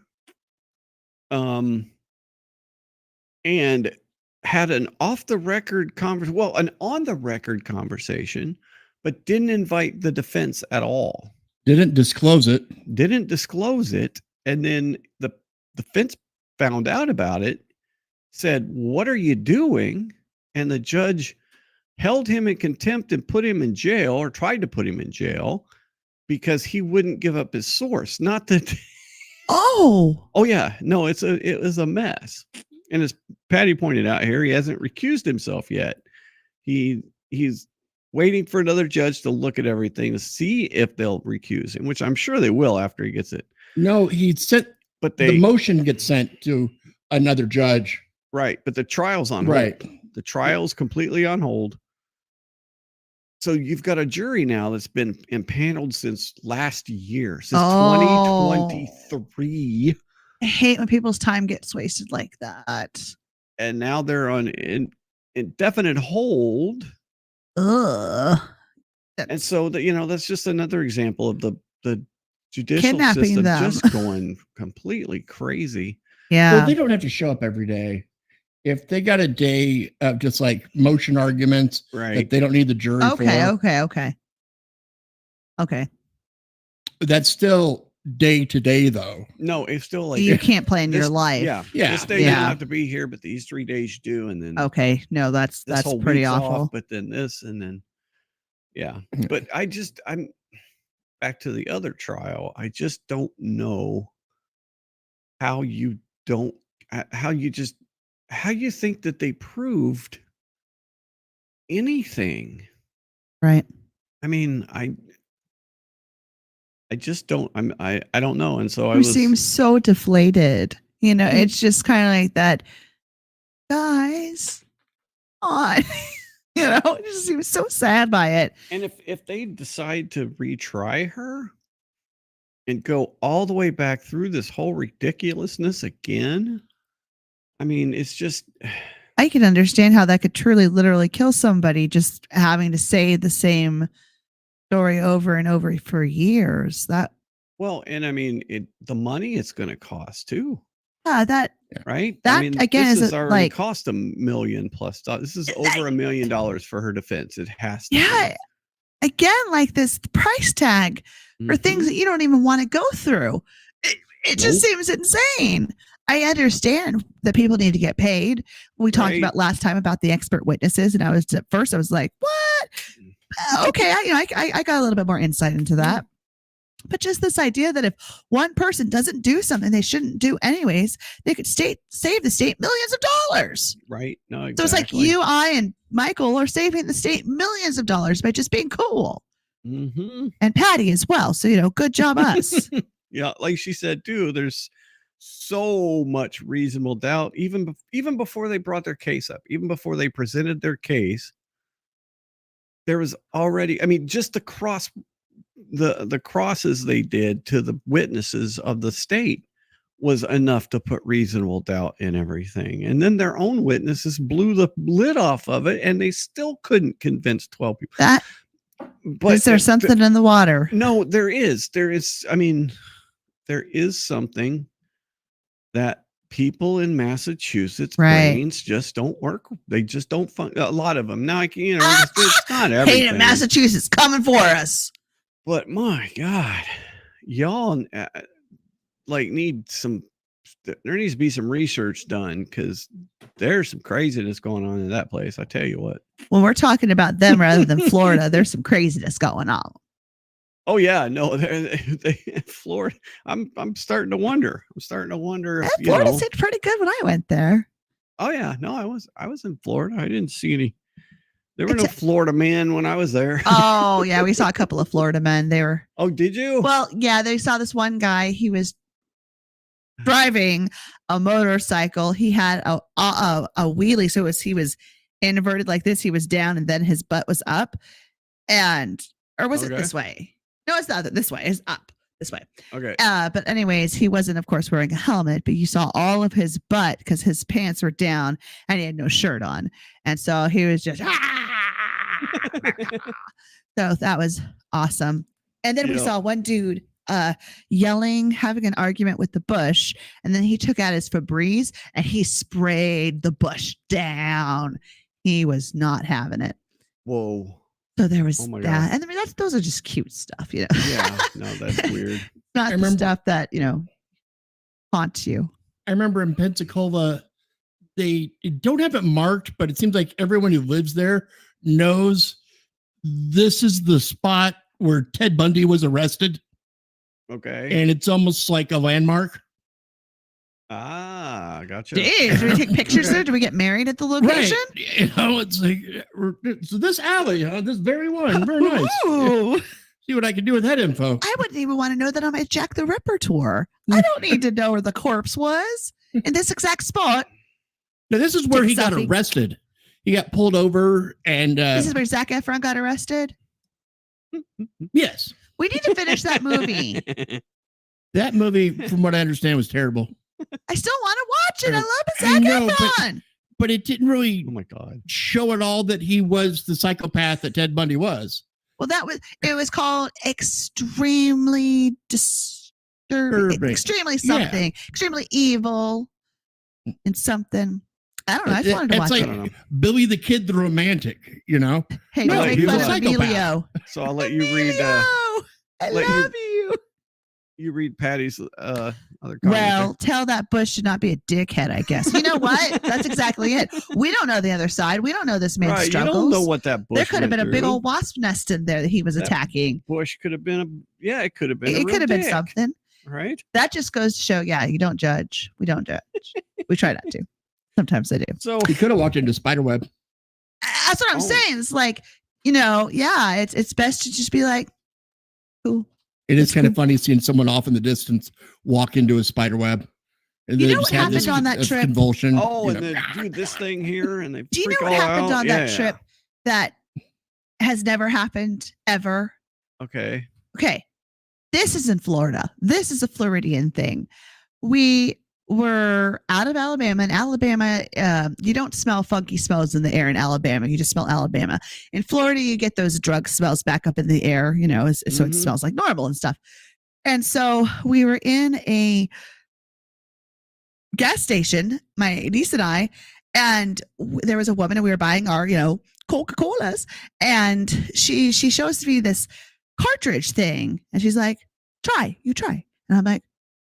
Speaker 3: and had an off-the-record an on-the-record conversation, but didn't invite the defense at all.
Speaker 1: Didn't disclose it.
Speaker 3: Didn't disclose it. And then the defense found out about it, said, "What are you doing?" And the judge held him in contempt and put him in jail, or tried to put him in jail, because he wouldn't give up his source. Not that
Speaker 2: Oh,
Speaker 3: oh yeah, no, it was a mess. And as Patty pointed out here, he hasn't recused himself yet. He's waiting for another judge to look at everything to see if they'll recuse him, which I'm sure they will after he gets it.
Speaker 1: No, he sent
Speaker 3: But
Speaker 1: the motion gets sent to another judge.
Speaker 3: right, but the trial's on
Speaker 1: Right.
Speaker 3: hold. The trial's completely on hold. So you've got a jury now that's been impaneled since last year, since 2023.
Speaker 2: I hate when people's time gets wasted like that.
Speaker 3: And now they're on indefinite hold.
Speaker 2: Ugh.
Speaker 3: And so that's just another example of the judicial
Speaker 2: Kidnapping
Speaker 3: system
Speaker 2: them.
Speaker 3: just going completely crazy.
Speaker 2: Yeah.
Speaker 1: Well, they don't have to show up every day. If they got a day of just like motion arguments that
Speaker 3: Right.
Speaker 1: they don't need the jury
Speaker 2: Okay.
Speaker 1: for,
Speaker 2: Okay.
Speaker 1: that's still day to day though.
Speaker 3: No, it's still like
Speaker 2: You can't plan your
Speaker 3: this-
Speaker 2: life.
Speaker 3: Yeah.
Speaker 1: Yeah.
Speaker 3: This day you
Speaker 2: Yeah.
Speaker 3: don't have to be here, but these 3 days you do. And then
Speaker 2: Okay. No, that's
Speaker 3: this whole
Speaker 2: pretty
Speaker 3: week's off,
Speaker 2: awful.
Speaker 3: but then this and then yeah.
Speaker 1: Yeah.
Speaker 3: But I'm back to the other trial. I just don't know how you think that they proved anything.
Speaker 2: Right.
Speaker 3: I mean, I just don't. I don't know. And so I
Speaker 2: Who
Speaker 3: was.
Speaker 2: seems so deflated. It's just kind of like that. Guys, on. It just seems so sad by it.
Speaker 3: And if they decide to retry her and go all the way back through this whole ridiculousness again, I mean, it's just.
Speaker 2: I can understand how that could truly, literally kill somebody just having to say the same story over and over for years.
Speaker 3: Well, and I mean, the money it's going to cost too.
Speaker 2: That
Speaker 3: right.
Speaker 2: That
Speaker 3: I mean,
Speaker 2: again
Speaker 3: this
Speaker 2: is
Speaker 3: has already cost $1 million plus. This is over $1 million for her defense. It has to.
Speaker 2: Yeah.
Speaker 3: Be.
Speaker 2: Again, like this price tag for things that you don't even want to go through. It just seems insane. I understand that people need to get paid. We talked about last time about the expert witnesses, and I was like, what? Okay, I got a little bit more insight into that. But just this idea that if one person doesn't do something they shouldn't do anyways, they could save the state millions of dollars.
Speaker 3: Right. No, exactly.
Speaker 2: So it's like you, I, and Michael are saving the state millions of dollars by just being cool.
Speaker 3: Mm-hmm.
Speaker 2: And Patty as well. So, good job us.
Speaker 3: Yeah, like she said too, there's so much reasonable doubt, even before they brought their case up, even before they presented their case, there was already, I mean, just the crosses they did to the witnesses of the state was enough to put reasonable doubt in everything. And then their own witnesses blew the lid off of it, and they still couldn't convince 12 people.
Speaker 2: But is there something in the water?
Speaker 3: No, there is. I mean, there is something that people in Massachusetts brains just don't work. They just don't a lot of them. Now, it's not everything.
Speaker 2: Hate it, Massachusetts coming for us.
Speaker 3: But my God, y'all need there needs to be some research done, because there's some craziness going on in that place. I tell you what.
Speaker 2: When we're talking about them rather than Florida, there's some craziness going on.
Speaker 3: Oh yeah, no, Florida. I'm starting to wonder. If
Speaker 2: Florida seemed pretty good when I went there.
Speaker 3: Oh yeah, no, I was in Florida. I didn't see any. There were no Florida men when I was there.
Speaker 2: Oh yeah, we saw a couple of Florida men. They were.
Speaker 3: Oh, did you?
Speaker 2: Well, yeah, they saw this one guy. He was driving a motorcycle. He had a wheelie, so he was inverted like this. He was down, and then his butt was up, or was it this way? No, it's not this way. It's up this way.
Speaker 3: Okay.
Speaker 2: But anyways, he wasn't, of course, wearing a helmet, but you saw all of his butt because his pants were down and he had no shirt on, and so he was just. So that was awesome. And then we saw one dude yelling, having an argument with the bush, and then he took out his Febreze and he sprayed the bush down. He was not having it.
Speaker 3: Whoa.
Speaker 2: So there was that. And I mean, those are just cute stuff,
Speaker 3: Yeah, no, that's weird.
Speaker 2: Not the stuff that, haunts you.
Speaker 1: I remember in Pensacola, they don't have it marked, but it seems like everyone who lives there knows this is the spot where Ted Bundy was arrested.
Speaker 3: Okay.
Speaker 1: And it's almost like a landmark.
Speaker 3: Ah, gotcha.
Speaker 2: Did we take pictures there? Did we get married at the location?
Speaker 1: Right. It's like, so this alley, this very one, very nice.
Speaker 2: Ooh.
Speaker 1: See what I can do with that info.
Speaker 2: I wouldn't even want to know that on my Jack the Ripper tour. I don't need to know where the corpse was in this exact spot.
Speaker 1: Now, this is where he got arrested. He got pulled over, and
Speaker 2: this is where Zac Efron got arrested.
Speaker 1: Yes.
Speaker 2: We need to finish that movie.
Speaker 1: That movie, from what I understand, was terrible.
Speaker 2: I still want to watch it. I love Zac Efron.
Speaker 1: But it didn't really
Speaker 3: oh my God.
Speaker 1: show at all that he was the psychopath that Ted Bundy was.
Speaker 2: Well, it was called extremely disturbing, extremely something, extremely evil, and something. I don't know. I just wanted to watch it.
Speaker 1: Like Billy the Kid, the romantic,
Speaker 2: Hey, don't make fun of Emilio.
Speaker 3: So I'll let you read.
Speaker 2: I love you.
Speaker 3: You read Patty's other comment.
Speaker 2: Well, tell that Bush to not be a dickhead, I guess. You know what? That's exactly it. We don't know the other side. We don't know this man's struggles.
Speaker 3: You don't know what that Bush.
Speaker 2: There could have been a big old wasp nest in there that he was attacking.
Speaker 3: Bush could have been it could have been.
Speaker 2: It could have been something.
Speaker 3: Right.
Speaker 2: That just goes to show, you don't judge. We don't judge. We try not to. Sometimes I do.
Speaker 3: So
Speaker 1: he could have walked into Spiderweb.
Speaker 2: That's what I'm saying. It's like it's best to just be like, cool.
Speaker 1: It is
Speaker 2: That's
Speaker 1: kind of
Speaker 2: cool.
Speaker 1: funny seeing someone off in the distance walk into a spider web. And
Speaker 2: You
Speaker 1: they
Speaker 2: know
Speaker 1: just
Speaker 2: what
Speaker 1: have this
Speaker 2: happened on that trip?
Speaker 1: convulsion.
Speaker 3: Oh,
Speaker 1: you
Speaker 3: and
Speaker 1: know.
Speaker 3: then do this thing here, and they
Speaker 2: Do you
Speaker 3: freak
Speaker 2: know
Speaker 3: all
Speaker 2: what happened
Speaker 3: out.
Speaker 2: on that trip that has never happened ever?
Speaker 3: Okay.
Speaker 2: Okay. This is in Florida. This is a Floridian thing. We were out of Alabama. In Alabama, you don't smell funky smells in the air in Alabama. You just smell Alabama. In Florida, you get those drug smells back up in the air, so it smells like normal and stuff. And so we were in a gas station, my niece and I, and there was a woman, and we were buying our, Coca-Colas, and she shows me this cartridge thing, and she's like, you try. And I'm like,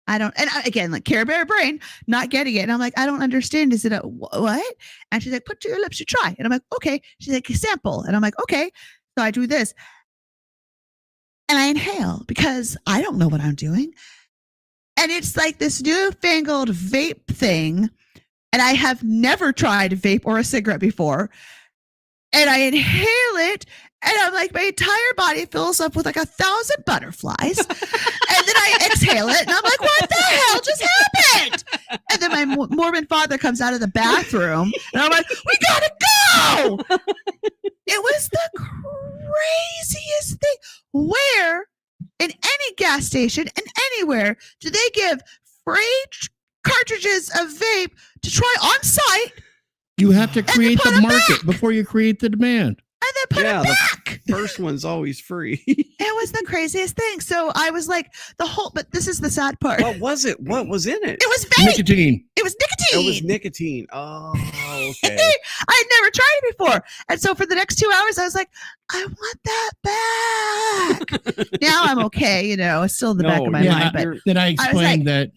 Speaker 2: I don't, and again, like Care Bear brain, not getting it. And I'm like, I don't understand. Is it a what? And she's like, put to your lips, you try. And I'm like, okay. She's like, sample. And I'm like, okay. So I do this. And I inhale because I don't know what I'm doing. And it's like this newfangled vape thing. And I have never tried a vape or a cigarette before. And I inhale it. And I'm like, my entire body fills up with like 1,000 butterflies. And then I exhale it. And I'm like, what the hell just happened? And then my Mormon father comes out of the bathroom. And I'm like, we gotta go. It was the craziest thing. Where in any gas station and anywhere do they give free cartridges of vape to try on site?
Speaker 1: You have to create the market before you create the demand.
Speaker 2: And then put it back.
Speaker 3: The first one's always free.
Speaker 2: It was the craziest thing. So I was like, but this is the sad part.
Speaker 3: What was it? What was in it?
Speaker 2: It was vape.
Speaker 1: Nicotine.
Speaker 2: It was nicotine.
Speaker 3: It was nicotine. Oh, okay.
Speaker 2: I had never tried it before. And so for the next 2 hours, I was like, I want that back. Now I'm okay. It's still in the back of my mind. But
Speaker 1: then I explained that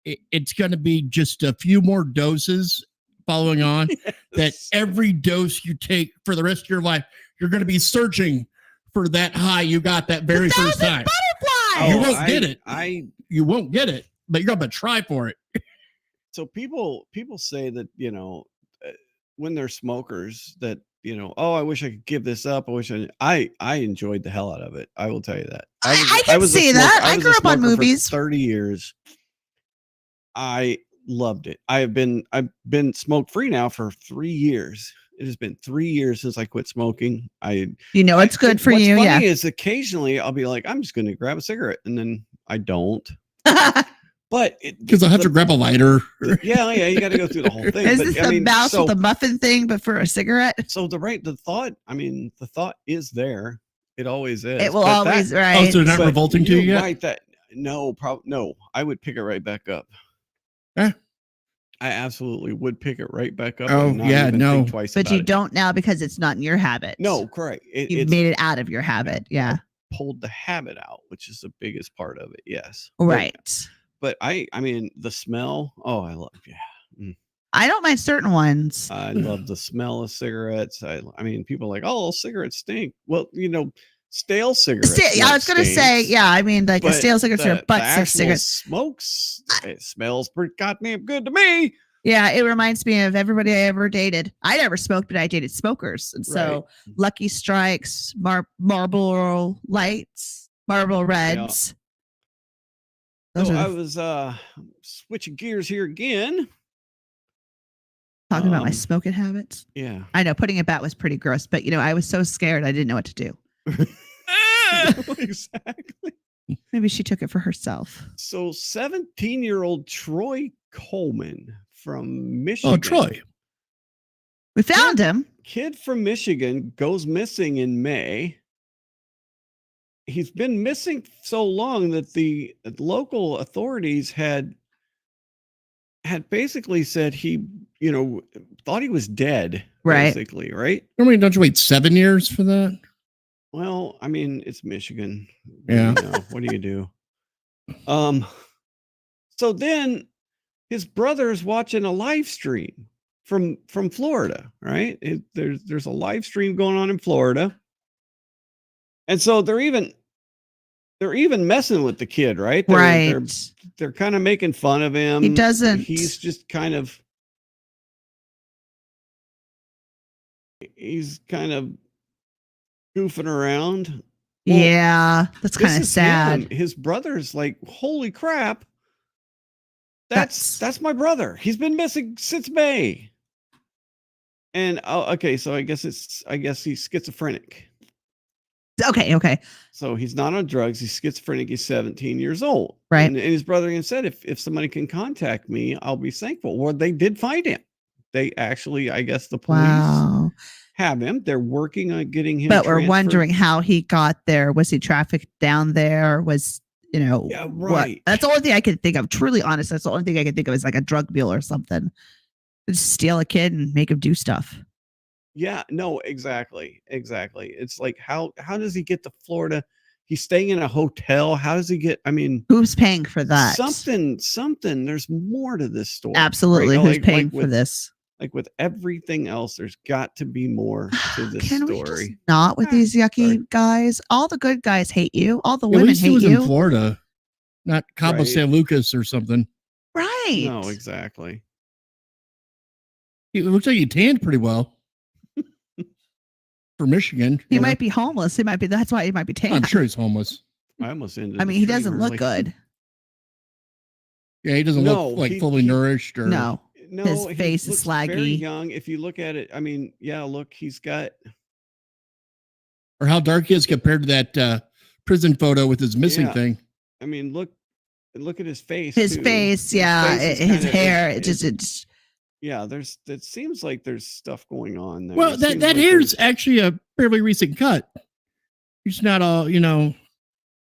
Speaker 1: it's going to be just a few more doses following on. That every dose you take for the rest of your life, you're going to be searching for that high you got that very first time. You won't get it. You won't get it, but you're going to try for it.
Speaker 3: So people say that, when they're smokers that, I wish I could give this up. I enjoyed the hell out of it. I will tell you that.
Speaker 2: I can see that. I grew up on movies.
Speaker 3: 30 years. I loved it. I've been smoke free now for 3 years. It has been 3 years since I quit smoking.
Speaker 2: It's good for you.
Speaker 3: What's
Speaker 2: yeah.
Speaker 3: funny is occasionally I'll be like, I'm just going to grab a cigarette, and then I don't. But
Speaker 1: because I have to grab a lighter.
Speaker 3: Yeah, you got to go through the whole thing.
Speaker 2: Is this the mouse with the muffin thing, but for a cigarette?
Speaker 3: So the thought is there. It always is.
Speaker 2: It will always, right?
Speaker 1: Oh, so they're not revolting to you yet?
Speaker 3: Right, no. I would pick it right back up.
Speaker 1: Eh?
Speaker 3: I absolutely would pick it right back up.
Speaker 1: Oh, yeah, no.
Speaker 3: Think twice
Speaker 2: but you
Speaker 3: it.
Speaker 2: don't now because it's not in your habit.
Speaker 3: No, correct.
Speaker 2: You've made it out of your habit. Yeah.
Speaker 3: Pulled the habit out, which is the biggest part of it. Yes.
Speaker 2: Right.
Speaker 3: But I mean, the smell. Oh, I love. Yeah.
Speaker 2: I don't mind certain ones.
Speaker 3: I love the smell of cigarettes. I mean, people are like, oh, cigarettes stink. Well, stale cigarettes.
Speaker 2: I was going to say, yeah. I mean, like a stale cigarettes are butts of cigarettes.
Speaker 3: Smokes. It smells pretty goddamn good to me.
Speaker 2: Yeah, it reminds me of everybody I ever dated. I never smoked, but I dated smokers, and so Lucky Strikes, Marlboro Lights, Marlboro Reds.
Speaker 3: Yeah. So I was switching gears here again.
Speaker 2: Talking about my smoking habits.
Speaker 3: Yeah.
Speaker 2: I know putting it back was pretty gross, but I was so scared I didn't know what to do.
Speaker 3: Exactly.
Speaker 2: Maybe she took it for herself.
Speaker 3: So 17-year-old Troy Coleman from Michigan.
Speaker 1: Oh, Troy.
Speaker 2: We found him.
Speaker 3: Kid from Michigan goes missing in May. He's been missing so long that the local authorities had basically said he, thought he was dead.
Speaker 2: Right.
Speaker 3: Basically, right?
Speaker 1: I mean, don't you wait 7 years for that?
Speaker 3: Well, I mean, it's Michigan.
Speaker 1: Yeah.
Speaker 3: What do you do? So then his brother's watching a live stream from Florida, right? There's a live stream going on in Florida. And so they're even messing with the kid, right? They're kind of making fun of him. He's just kind of goofing around. Well,
Speaker 2: Yeah, that's
Speaker 3: this
Speaker 2: kind of
Speaker 3: is
Speaker 2: sad.
Speaker 3: him. His brother's like, holy crap. That's my brother. He's been missing since May. And okay, so I guess he's schizophrenic.
Speaker 2: Okay.
Speaker 3: So he's not on drugs. He's schizophrenic. He's 17 years old.
Speaker 2: Right.
Speaker 3: And his brother even said, if somebody can contact me, I'll be thankful. Well, they did find him. They actually, I guess the police have him. They're working on getting him.
Speaker 2: But we're wondering how he got there. Was he trafficked down there? Was,
Speaker 3: yeah, right.
Speaker 2: What? That's the only thing I can think of. Truly honest, that's the only thing I can think of is like a drug mule or something. Just steal a kid and make him do stuff.
Speaker 3: Yeah, no, exactly. It's like, how does he get to Florida? He's staying in a hotel. How does he get? I mean,
Speaker 2: who's paying for that?
Speaker 3: Something. There's more to this story.
Speaker 2: Absolutely,
Speaker 3: right?
Speaker 2: Who's paying for this?
Speaker 3: Like with everything else, there's got to be more to this
Speaker 2: Can
Speaker 3: story.
Speaker 2: We just not with these yucky guys? All the good guys hate you. All the women
Speaker 1: at least
Speaker 2: hate
Speaker 1: he was
Speaker 2: you.
Speaker 1: in Florida, not Cabo
Speaker 3: Right.
Speaker 1: San Lucas or something.
Speaker 2: Right.
Speaker 3: No, exactly.
Speaker 1: It looks like he tanned pretty well for Michigan.
Speaker 2: He might be homeless. He might be. That's why he might be tan.
Speaker 1: I'm sure he's homeless.
Speaker 3: I almost ended.
Speaker 2: I mean, he doesn't look good.
Speaker 1: Yeah, he doesn't look like fully nourished or
Speaker 2: No, his
Speaker 3: he
Speaker 2: face is
Speaker 3: looks very
Speaker 2: slaggy.
Speaker 3: young. If you look at it, I mean, yeah, look, he's got.
Speaker 1: Or how dark he is compared to that prison photo with his missing
Speaker 3: Yeah.
Speaker 1: thing.
Speaker 3: I mean, look at his face.
Speaker 2: His
Speaker 3: too.
Speaker 2: face, yeah,
Speaker 3: face is
Speaker 2: his
Speaker 3: kind of-
Speaker 2: hair.
Speaker 3: it's yeah. It seems like there's stuff going on there.
Speaker 1: Well,
Speaker 3: It
Speaker 1: that
Speaker 3: seems like
Speaker 1: hair's
Speaker 3: there's-
Speaker 1: actually a fairly recent cut. He's not all, not all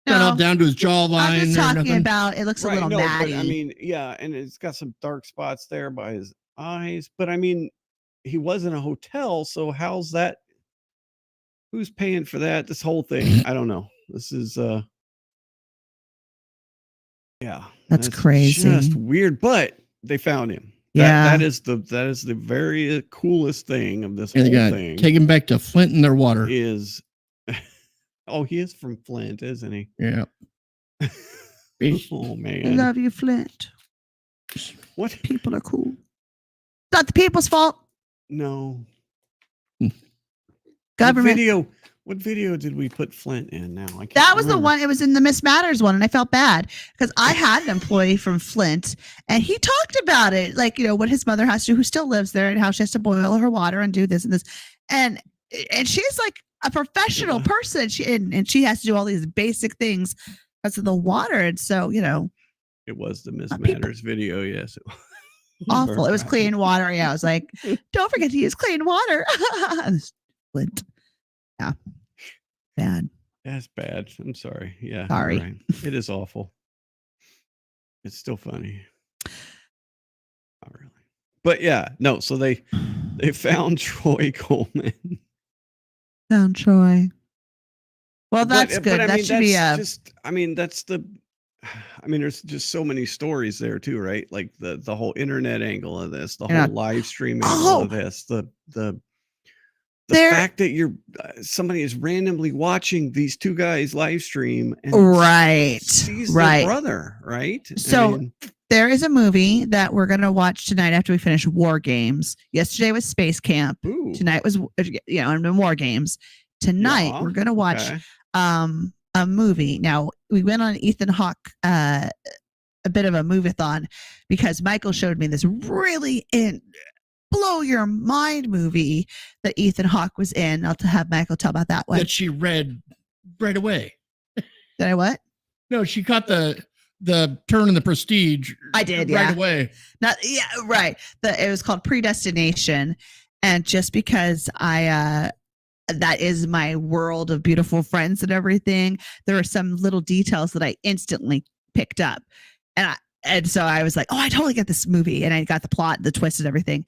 Speaker 2: No,
Speaker 1: down to his
Speaker 2: I'm
Speaker 1: jawline
Speaker 2: just
Speaker 1: or
Speaker 2: talking
Speaker 1: nothing.
Speaker 2: about. It looks a little
Speaker 3: no,
Speaker 2: matty.
Speaker 3: but I mean, yeah, and it's got some dark spots there by his eyes. But I mean, he was in a hotel, so how's that? Who's paying for that? This whole thing, I don't know. This is yeah,
Speaker 2: That's crazy.
Speaker 3: Just weird, but they found him.
Speaker 2: Yeah.
Speaker 3: that is the very coolest thing of this
Speaker 1: And
Speaker 3: whole
Speaker 1: they got
Speaker 3: thing.
Speaker 1: take him back to Flint in their water.
Speaker 3: Is he is from Flint, isn't he?
Speaker 1: Yeah.
Speaker 3: Oh
Speaker 2: I
Speaker 3: man,
Speaker 2: love you, Flint.
Speaker 3: what?
Speaker 2: People are cool. Not the people's fault.
Speaker 3: No.
Speaker 2: Government.
Speaker 3: What video did we put Flint in now? I can't
Speaker 2: That was the
Speaker 3: remember.
Speaker 2: one. It was in the Miss Matters one, and I felt bad because I had an employee from Flint, and he talked about it, like what his mother has to do, who still lives there, and how she has to boil her water and do this and this, and she's like a professional person. She has to do all these basic things because of the water, and so
Speaker 3: It was the Miss
Speaker 2: people-
Speaker 3: Matters video, yes.
Speaker 2: awful. It was clean water. Yeah, I was like, don't forget to use clean water. Flint. Yeah. Bad.
Speaker 3: That's bad. I'm sorry. Yeah.
Speaker 2: Sorry.
Speaker 3: you're right. It is awful. It's still funny. Not really. But yeah, no, so they found Troy Coleman.
Speaker 2: Down Troy. Well, that's good.
Speaker 3: I
Speaker 2: That
Speaker 3: mean,
Speaker 2: should be a.
Speaker 3: there's just so many stories there too, right? Like the whole internet angle of this, the
Speaker 2: Yeah.
Speaker 3: whole live stream angle
Speaker 2: Oh.
Speaker 3: of this, the
Speaker 2: There-
Speaker 3: fact that somebody is randomly watching these two guys live stream and
Speaker 2: Right.
Speaker 3: sees
Speaker 2: Right.
Speaker 3: their brother, right?
Speaker 2: So- There is a movie that we're going to watch tonight after we finish War Games. Yesterday was Space Camp.
Speaker 3: ooh,
Speaker 2: Tonight was, and War Games. Tonight
Speaker 3: yeah,
Speaker 2: we're going to watch
Speaker 3: okay.
Speaker 2: a movie. Now we went on Ethan Hawke a bit of a movie-a-thon because Michael showed me this really blow your mind movie that Ethan Hawke was in. I'll have Michael tell about that one.
Speaker 1: That she read right away.
Speaker 2: Did I what?
Speaker 1: No, she caught the turn in the Prestige.
Speaker 2: I did,
Speaker 1: right
Speaker 2: yeah.
Speaker 1: away.
Speaker 2: Right. It was called Predestination, and just because that is my world of beautiful friends and everything, there are some little details that I instantly picked up, and so I was like, oh, I totally get this movie, and I got the plot, the twist, and everything.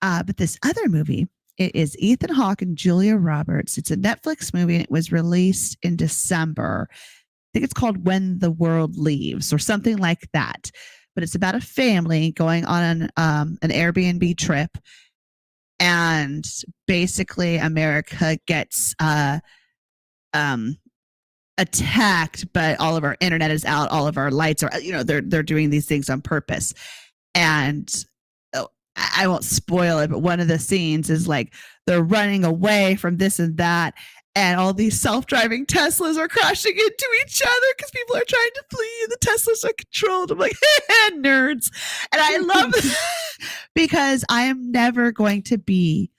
Speaker 2: But this other movie, it is Ethan Hawke and Julia Roberts. It's a Netflix movie, and it was released in December. I think it's called When the World Leaves or something like that. But it's about a family going on an Airbnb trip. And basically America gets attacked, but all of our internet is out. All of our lights are, they're doing these things on purpose. And I won't spoil it, but one of the scenes is like they're running away from this and that. and all these self-driving Teslas are crashing into each other because people are trying to flee and the Teslas are controlled. I'm like, nerds. And I love it because I am never going to be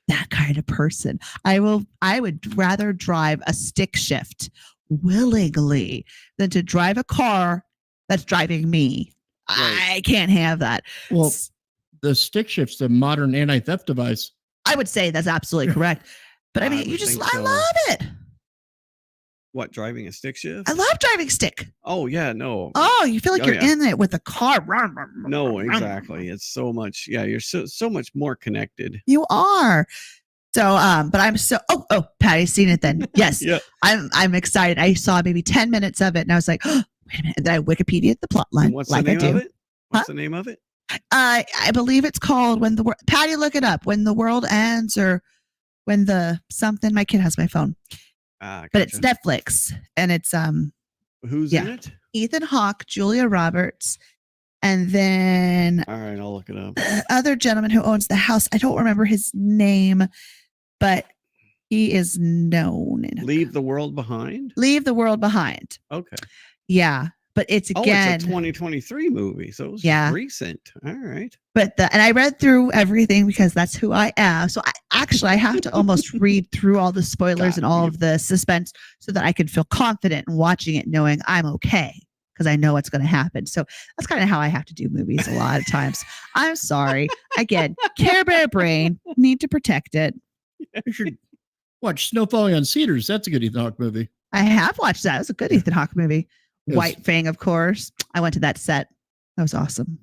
Speaker 2: that kind of person. I would rather drive a stick shift willingly than to drive a car that's driving me.
Speaker 3: Right.
Speaker 2: I can't have that.
Speaker 1: Well, the stick shift's a modern anti-theft device.
Speaker 2: I would say that's absolutely correct. But I mean, I love it.
Speaker 3: What, driving a stick shift?
Speaker 2: I love driving stick.
Speaker 3: Oh yeah, no.
Speaker 2: Oh, you feel like you're in it with a car.
Speaker 3: No, exactly. It's so much. Yeah, you're so much more connected.
Speaker 2: You are. So, but I'm so. Oh, Patty's seen it then. Yes,
Speaker 3: Yeah.
Speaker 2: I'm excited. I saw maybe 10 minutes of it, and I was like, oh, wait a minute. And then I Wikipedia'd the plot line.
Speaker 3: And what's
Speaker 2: like
Speaker 3: the name
Speaker 2: I do.
Speaker 3: of it? What's the name of it?
Speaker 2: I believe it's called When the World. Patty, look it up. When the World Ends, or when the something. My kid has my phone.
Speaker 3: Gotcha.
Speaker 2: But it's Netflix, and it's
Speaker 3: Who's in it?
Speaker 2: Ethan Hawke, Julia Roberts, and then
Speaker 3: All right, I'll look it up.
Speaker 2: other gentleman who owns the house. I don't remember his name, but he is known in
Speaker 3: Leave the World Behind.
Speaker 2: Leave the World Behind.
Speaker 3: Okay.
Speaker 2: Yeah, but it's again.
Speaker 3: It's a 2023 movie, so it's recent. All right.
Speaker 2: But and I read through everything because that's who I am. So I have to almost read through all the spoilers and all of the suspense so that I can feel confident in watching it, knowing I'm okay because I know what's going to happen. So that's kind of how I have to do movies a lot of times. I'm sorry. Again, Care Bear brain, need to protect it.
Speaker 1: You should watch Snow Falling on Cedars. That's a good Ethan Hawke movie.
Speaker 2: I have watched that. It was a good Ethan Hawke movie.
Speaker 1: Yes.
Speaker 2: White Fang, of course. I went to that set. That was awesome.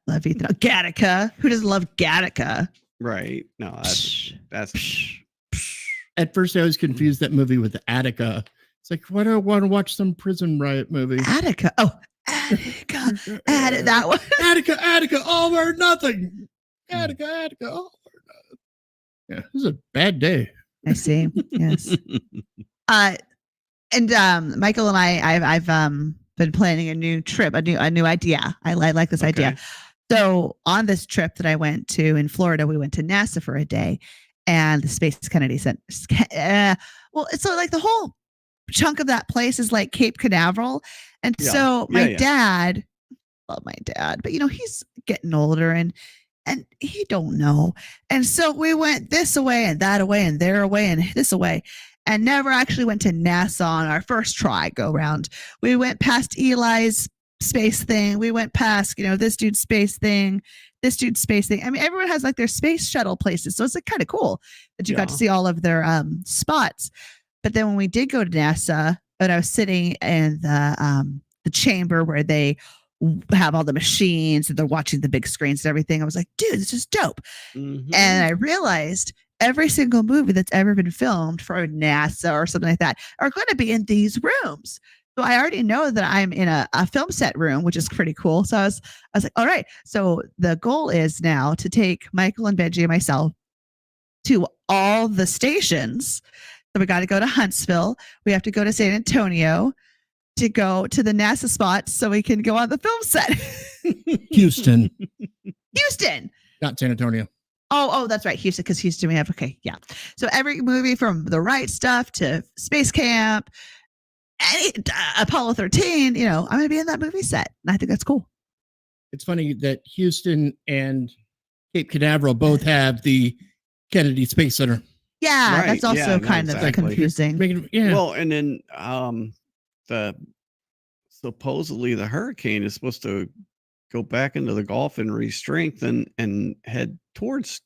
Speaker 2: Love Ethan. Gattaca. Who doesn't love Gattaca?
Speaker 3: Right. No, that's
Speaker 1: At first, I was confused that movie with Attica. It's like, why do I want to watch some prison riot movie?
Speaker 2: Attica. Oh, Attica. Added that one.
Speaker 1: Attica, all or nothing. Attica, all or nothing. Yeah, this is a bad day.
Speaker 2: I see. Yes. And Michael and I've been planning a new trip, a new idea. I like this idea. So on this trip that I went to in Florida, we went to NASA for a day, and the Space Kennedy Center. Well, it's so like the whole chunk of that place is like Cape Canaveral, and so my dad, love my dad, but he's getting older and he don't know, and so we went this away and that away and there away and this away. And never actually went to NASA on our first try go round. We went past Eli's space thing. We went past, this dude's space thing, this dude's space thing. I mean, everyone has like their space shuttle places. So it's like kind of cool that you got to see all of their spots. But then when we did go to NASA, and I was sitting in the chamber where they have all the machines and they're watching the big screens and everything, I was like, dude, this is dope.
Speaker 3: Mm-hmm.
Speaker 2: And I realized every single movie that's ever been filmed for NASA or something like that are going to be in these rooms. So I already know that I'm in a film set room, which is pretty cool. So I was like, all right. So the goal is now to take Michael and Benji and myself to all the stations. So we got to go to Huntsville. We have to go to San Antonio to go to the NASA spots so we can go on the film set.
Speaker 1: Houston,
Speaker 2: not
Speaker 1: San Antonio.
Speaker 2: Oh, that's right. Houston, because Houston we have, yeah. So every movie from The Right Stuff to Space Camp, Apollo 13, I'm going to be in that movie set. And I think that's cool.
Speaker 1: It's funny that Houston and Cape Canaveral both have the Kennedy Space Center.
Speaker 2: Yeah,
Speaker 3: right.
Speaker 2: That's also kind of confusing.
Speaker 3: Well, and then supposedly the hurricane is supposed to go back into the Gulf and re-strengthen and head towards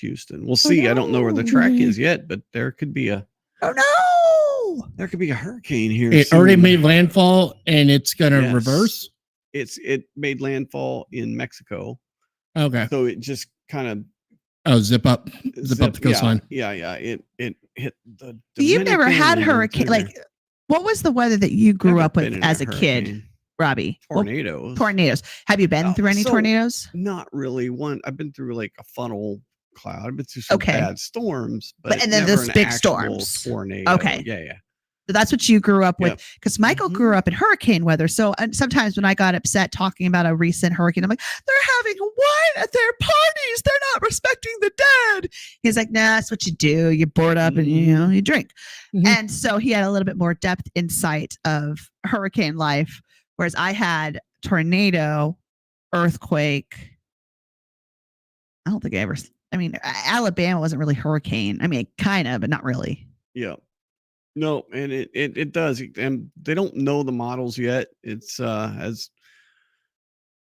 Speaker 3: Houston. We'll see.
Speaker 2: No.
Speaker 3: I don't know where the track is yet, but there could be a hurricane here.
Speaker 1: It
Speaker 3: soon.
Speaker 1: already made landfall and it's gonna reverse.
Speaker 3: It made landfall in Mexico.
Speaker 1: Okay.
Speaker 3: So it just kind of
Speaker 1: zip up the coastline.
Speaker 3: Yeah. It hit the
Speaker 2: You've never had hurricane. Like, what was the weather that you grew up with as a kid? Robbie?
Speaker 3: Tornadoes.
Speaker 2: Have you been through any tornadoes?
Speaker 3: Not really. I've been through like a funnel cloud. I've been through some bad storms, but
Speaker 2: and then
Speaker 3: never
Speaker 2: this
Speaker 3: an
Speaker 2: big
Speaker 3: actual
Speaker 2: storms.
Speaker 3: tornado.
Speaker 2: Okay.
Speaker 3: Yeah.
Speaker 2: So that's what you grew up with.
Speaker 3: Yep.
Speaker 2: Because Michael grew up in hurricane weather. So sometimes when I got upset talking about a recent hurricane, I'm like, they're having wine at their parties. They're not respecting the dead. He's like, nah, that's what you do. You're bored up and you drink. And so he had a little bit more depth insight of hurricane life, whereas I had tornado, earthquake. I don't think Alabama wasn't really hurricane. I mean, kind of, but not really.
Speaker 3: Yeah. No, and it does. And they don't know the models yet. It's as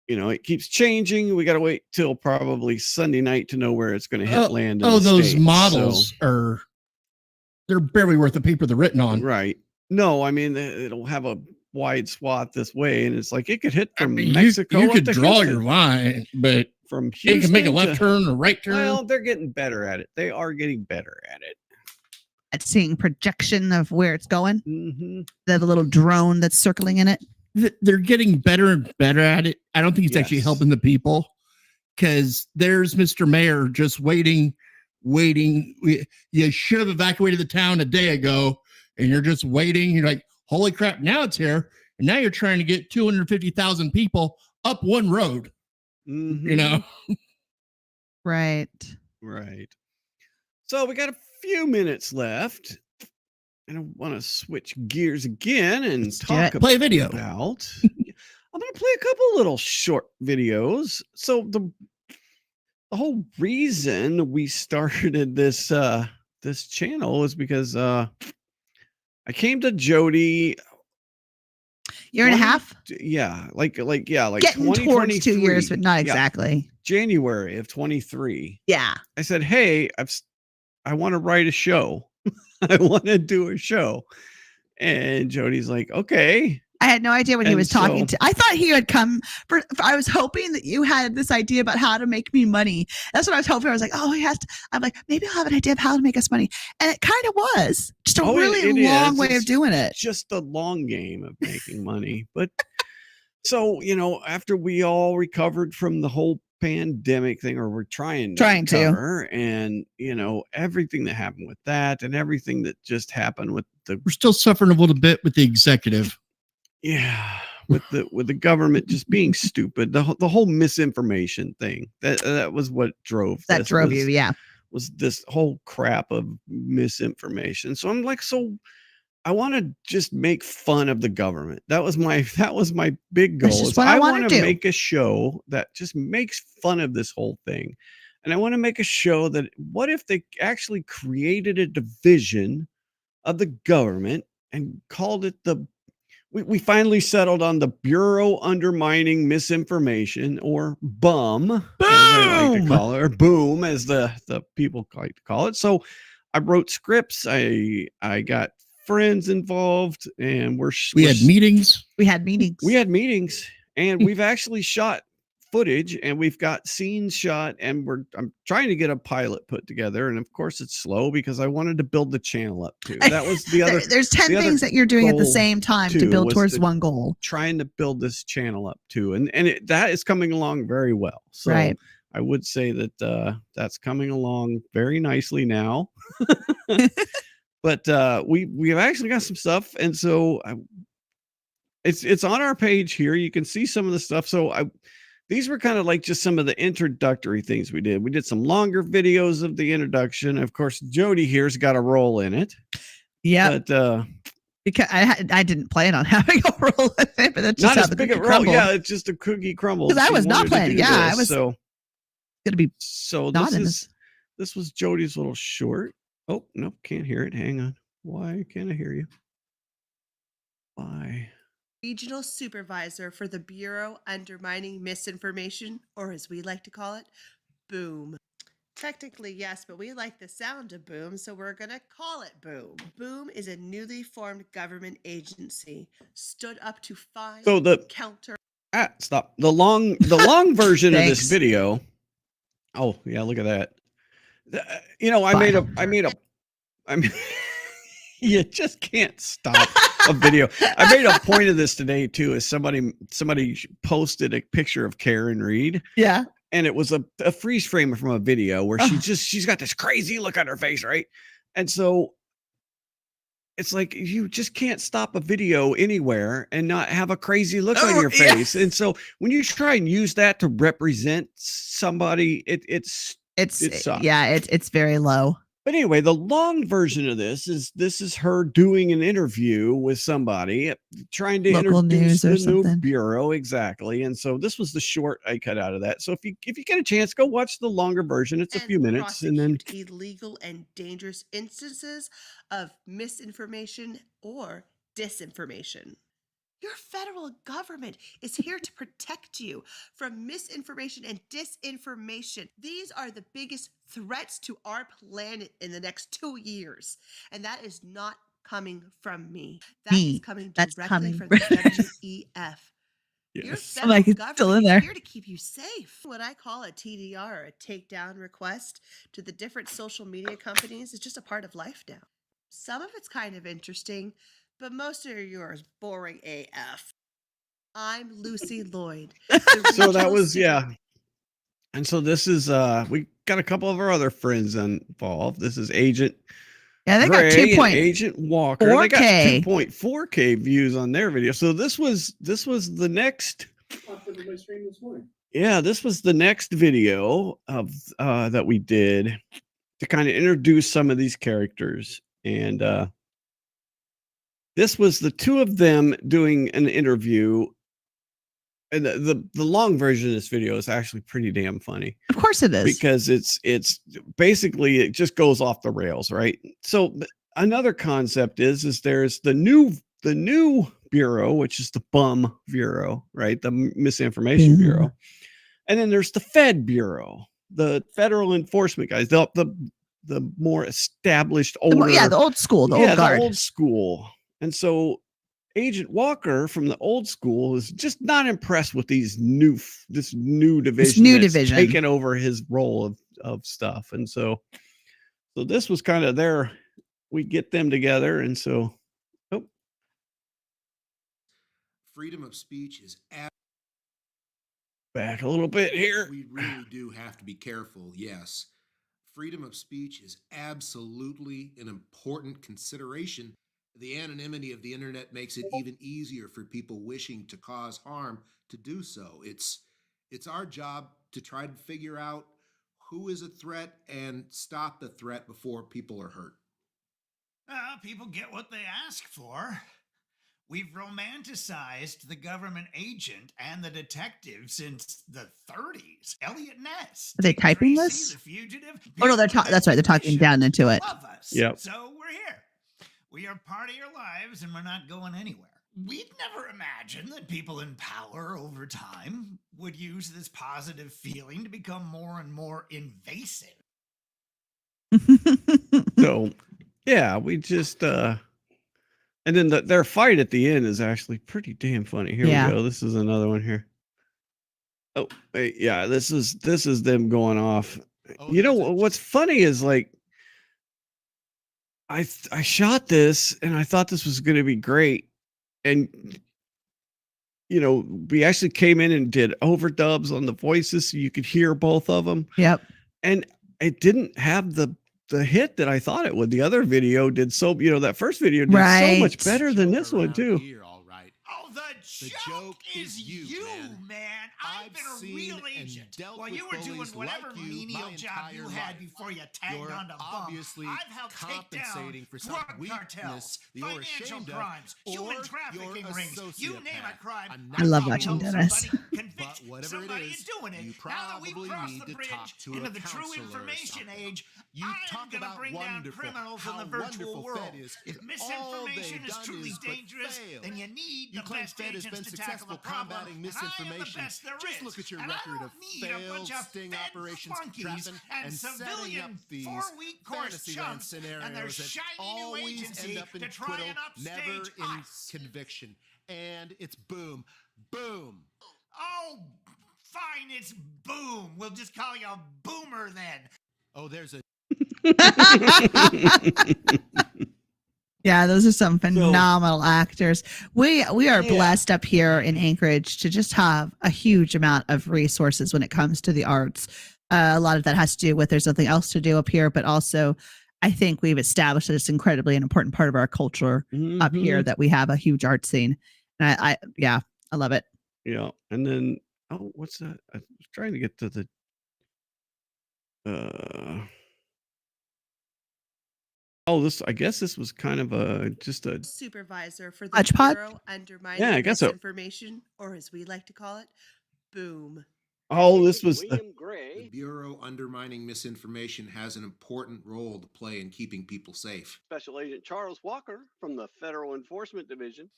Speaker 3: it keeps changing. We got to wait till probably Sunday night to know where it's going to hit land.
Speaker 1: Those models they're barely worth the paper they're written on.
Speaker 3: Right. No, I mean, it'll have a wide swath this way, and it's like it could hit from Mexico.
Speaker 1: You could draw your line, but
Speaker 3: from Houston,
Speaker 1: you can make a left turn or right turn.
Speaker 3: Well, they're getting better at it. They are getting better at it.
Speaker 2: At seeing projection of where it's going.
Speaker 3: Mm-hmm.
Speaker 2: The little drone that's circling in it.
Speaker 1: They're getting better and better at it. I don't think it's actually helping the people, because there's Mr. Mayor just waiting. You should have evacuated the town a day ago, and you're just waiting. You're like, holy crap, now it's here. And now you're trying to get 250,000 people up one road.
Speaker 2: Right.
Speaker 3: So we got a few minutes left, and I want to switch gears again and
Speaker 1: play a video.
Speaker 3: I'm going to play a couple little short videos. So the whole reason we started this channel is because I came to Jody
Speaker 2: year and a half.
Speaker 3: Yeah, like
Speaker 2: getting towards 2 years, but not exactly.
Speaker 3: January of 23.
Speaker 2: Yeah.
Speaker 3: I said, hey, I want to write a show. I want to do a show. And Jody's like, okay.
Speaker 2: I had no idea what he was talking to. I thought he had come I was hoping that you had this idea about how to make me money. That's what I was hoping. I was like, oh, he has to. I'm like, maybe I'll have an idea of how to make us money. And it kind of was just a really long way of doing it.
Speaker 3: Just a long game of making money. But so, after we all recovered from the whole pandemic thing, or we're trying to recover, and everything that happened with that, and everything that just happened with
Speaker 1: we're still suffering a little bit with the executive.
Speaker 3: Yeah, with the government just being stupid, the whole misinformation thing that was what drove
Speaker 2: you. Yeah,
Speaker 3: was this whole crap of misinformation. So I'm like, I want to just make fun of the government. That was my big goal. I want to make a show that just makes fun of this whole thing. And I want to make a show that, what if they actually created a division of the government and called it we finally settled on the Bureau Undermining Misinformation, or BUM, as I like to call it, or BOOM, as the people like to call it. So I wrote scripts. I got friends involved, and we had meetings. And we've actually shot footage, and we've got scenes shot, and I'm trying to get a pilot put together. And of course it's slow because I wanted to build the channel up too. That was the other.
Speaker 2: There's 10 things that you're doing at the same time to build towards one goal.
Speaker 3: Trying to build this channel up too. And that is coming along very well. So
Speaker 2: right.
Speaker 3: I would say that that's coming along very nicely now. But we've actually got some stuff, and so it's on our page here. You can see some of the stuff. So these were kind of like just some of the introductory things we did. We did some longer videos of the introduction. Of course, Jody here's got a role in it.
Speaker 2: Yeah,
Speaker 3: but
Speaker 2: because I didn't plan on having a role in it, but that's just
Speaker 3: not as big a role. Yeah, it's just a cookie crumble.
Speaker 2: Because I was not planning. Yeah, I was
Speaker 3: so
Speaker 2: gonna be.
Speaker 3: So this was Jody's little short. Oh, no, can't hear it. Hang on. Why can't I hear you? Why?
Speaker 4: Regional Supervisor for the Bureau Undermining Misinformation, or as we like to call it, BOOM. Technically, yes, but we like the sound of boom, so we're going to call it BOOM. BOOM is a newly formed government agency, stood up to find counter.
Speaker 3: Stop. The long version of this video. Oh, yeah, look at that. I mean, you just can't stop a video. I made a point of this today too, as somebody posted a picture of Karen Reed.
Speaker 2: Yeah.
Speaker 3: And it was a freeze frame from a video where she's got this crazy look on her face, right? And so it's like you just can't stop a video anywhere and not have a crazy look on
Speaker 2: Oh,
Speaker 3: your
Speaker 2: yeah.
Speaker 3: face. And so when you try and use that to represent somebody, it sucks.
Speaker 2: Yeah, it's very low.
Speaker 3: But anyway, the long version of this is her doing an interview with somebody trying to
Speaker 2: Local
Speaker 3: introduce
Speaker 2: news or
Speaker 3: the new
Speaker 2: something.
Speaker 3: bureau. Exactly. And so this was the short I cut out of that. So if you get a chance, go watch the longer version. It's a few minutes, and then
Speaker 4: prosecute illegal and dangerous instances of misinformation or disinformation. Your federal government is here to protect you from misinformation and disinformation. These are the biggest threats to our planet in the next 2 years. And that is not coming from me. That is coming
Speaker 2: That's
Speaker 4: directly
Speaker 2: coming
Speaker 4: from the WEF. Your
Speaker 3: yes.
Speaker 4: federal
Speaker 2: Like, it's still in
Speaker 4: government
Speaker 2: there.
Speaker 4: is here to keep you safe. What I call a TDR, or a takedown request, to the different social media companies is just a part of life now. Some of it's kind of interesting, but most of yours boring AF. I'm Lucy Lloyd. the
Speaker 3: So that
Speaker 4: regional
Speaker 3: was
Speaker 4: super-
Speaker 3: And so this is we got a couple of our other friends involved. This is Agent
Speaker 2: Yeah, they got
Speaker 3: Gray and
Speaker 2: 2.4K.
Speaker 3: Agent Walker. They got 2.4K views on their video. So this was the next. Yeah, this was the next video of that we did to kind of introduce some of these characters, and this was the two of them doing an interview. And the long version of this video is actually pretty damn funny.
Speaker 2: Of course it is.
Speaker 3: Because it's basically it just goes off the rails, right? So another concept is there's the new bureau, which is the bum bureau, right? The misinformation bureau, and then there's the Fed bureau, the federal enforcement guys, the more established, older,
Speaker 2: the old school, the old guard.
Speaker 3: the old school, and so. Agent Walker from the old school is just not impressed with this new division that's taking over his role of stuff. And so this was kind of we get them together. And so
Speaker 5: freedom of speech is
Speaker 3: back a little bit here.
Speaker 5: We really do have to be careful. Yes. Freedom of speech is absolutely an important consideration. The anonymity of the internet makes it even easier for people wishing to cause harm to do so. It's our job to try to figure out who is a threat and stop the threat before people are hurt.
Speaker 6: People get what they ask for. We've romanticized the government agent and the detective since the 30s. Elliot Ness.
Speaker 2: Are they typing
Speaker 6: Tracy,
Speaker 2: this?
Speaker 6: The fugitive.
Speaker 2: Oh no, that's right. They're talking down into it.
Speaker 6: Love us.
Speaker 3: Yep.
Speaker 6: So we're here. We are part of your lives and we're not going anywhere. We'd never imagined that people in power over time would use this positive feeling to become more and more invasive.
Speaker 3: So, yeah, we just, and then their fight at the end is actually pretty damn funny. Here we go. This is another one here. Oh, wait, yeah, this is them going off. You know, what's funny is like, I shot this and I thought this was going to be great. And, you know, we actually came in and did overdubs on the voices so you could hear both of them.
Speaker 2: Yep.
Speaker 3: And it didn't have the hit that I thought it would. The other video did that first video did so much better than this one too.
Speaker 6: Oh, the joke is you, man. I've been a real agent. While you were doing whatever menial job you had before you tagged on to bum, I've helped take down drug cartels, financial crimes, human trafficking rings. You name a crime.
Speaker 2: I love watching Dennis.
Speaker 5: But whatever it is, you probably need to talk to
Speaker 6: into
Speaker 5: a
Speaker 6: the true
Speaker 5: counselor or
Speaker 6: information
Speaker 5: something.
Speaker 6: age.
Speaker 5: You
Speaker 6: I'm
Speaker 5: talk
Speaker 6: gonna
Speaker 5: about
Speaker 6: bring down criminals in the virtual world. If misinformation is truly dangerous, then you need the best
Speaker 5: Fed has been
Speaker 6: agents to tackle
Speaker 5: successful
Speaker 6: the problem.
Speaker 5: combating
Speaker 6: And I am the
Speaker 5: misinformation.
Speaker 6: best there
Speaker 5: Just
Speaker 6: is.
Speaker 5: look at your
Speaker 6: And I
Speaker 5: record
Speaker 6: don't
Speaker 5: of
Speaker 6: need a
Speaker 5: failed
Speaker 6: bunch of
Speaker 5: sting
Speaker 6: Fed
Speaker 5: operations,
Speaker 6: flunkies
Speaker 5: trapping
Speaker 6: and
Speaker 5: and setting up
Speaker 6: civilian
Speaker 5: these
Speaker 6: 4-week course
Speaker 5: Fantasyland
Speaker 6: chumps and their
Speaker 5: scenarios that
Speaker 6: shiny new
Speaker 5: always
Speaker 6: agency
Speaker 5: end up in
Speaker 6: to try
Speaker 5: acquittal,
Speaker 6: and
Speaker 5: never
Speaker 6: upstage
Speaker 5: in
Speaker 6: us.
Speaker 5: conviction. And it's boom, boom.
Speaker 6: Oh, fine, it's boom. We'll just call you a boomer then.
Speaker 5: Oh, there's a
Speaker 2: Yeah, those are some phenomenal actors. We are blessed up here in Anchorage to just have a huge amount of resources when it comes to the arts. A lot of that has to do with there's nothing else to do up here, but also I think we've established that it's incredibly an important part of our culture up here that we have a huge art scene. And I love it.
Speaker 3: Yeah. And then, oh, what's that? I was trying to get to the, I guess this was kind of just a
Speaker 4: Supervisor for the
Speaker 2: Hodgepodge?
Speaker 4: Bureau undermining
Speaker 3: Yeah, I guess so.
Speaker 4: misinformation, or as we like to call it, boom.
Speaker 3: this was
Speaker 5: The Bureau undermining misinformation has an important role to play in keeping people safe.
Speaker 7: Special Agent Charles Walker from the Federal Enforcement Division.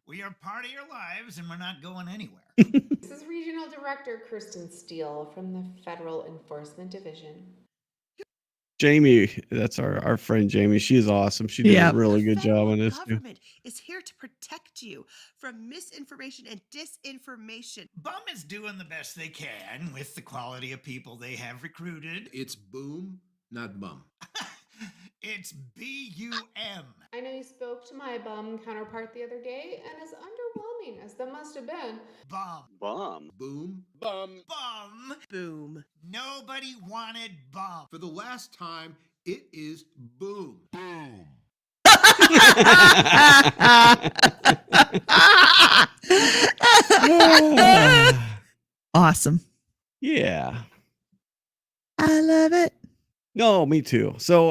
Speaker 6: We are part of your lives and we're not going anywhere.
Speaker 8: This is Regional Director Kirsten Steele from the Federal Enforcement Division.
Speaker 3: Jamie. That's our friend Jamie. She's awesome. She did a really good job on this.
Speaker 4: The government is here to protect you from misinformation and disinformation.
Speaker 6: BUM is doing the best they can with the quality of people they have recruited.
Speaker 5: It's boom, not bum.
Speaker 6: It's BUM.
Speaker 8: I know you spoke to my bum counterpart the other day, and as underwhelming as that must have been,
Speaker 6: BUM.
Speaker 7: Bum.
Speaker 5: Boom,
Speaker 6: BUM.
Speaker 4: Boom.
Speaker 6: Nobody wanted BUM.
Speaker 5: for the last time, it is boom.
Speaker 6: Boom.
Speaker 2: Awesome.
Speaker 3: Yeah.
Speaker 2: I love it.
Speaker 3: No, me too. So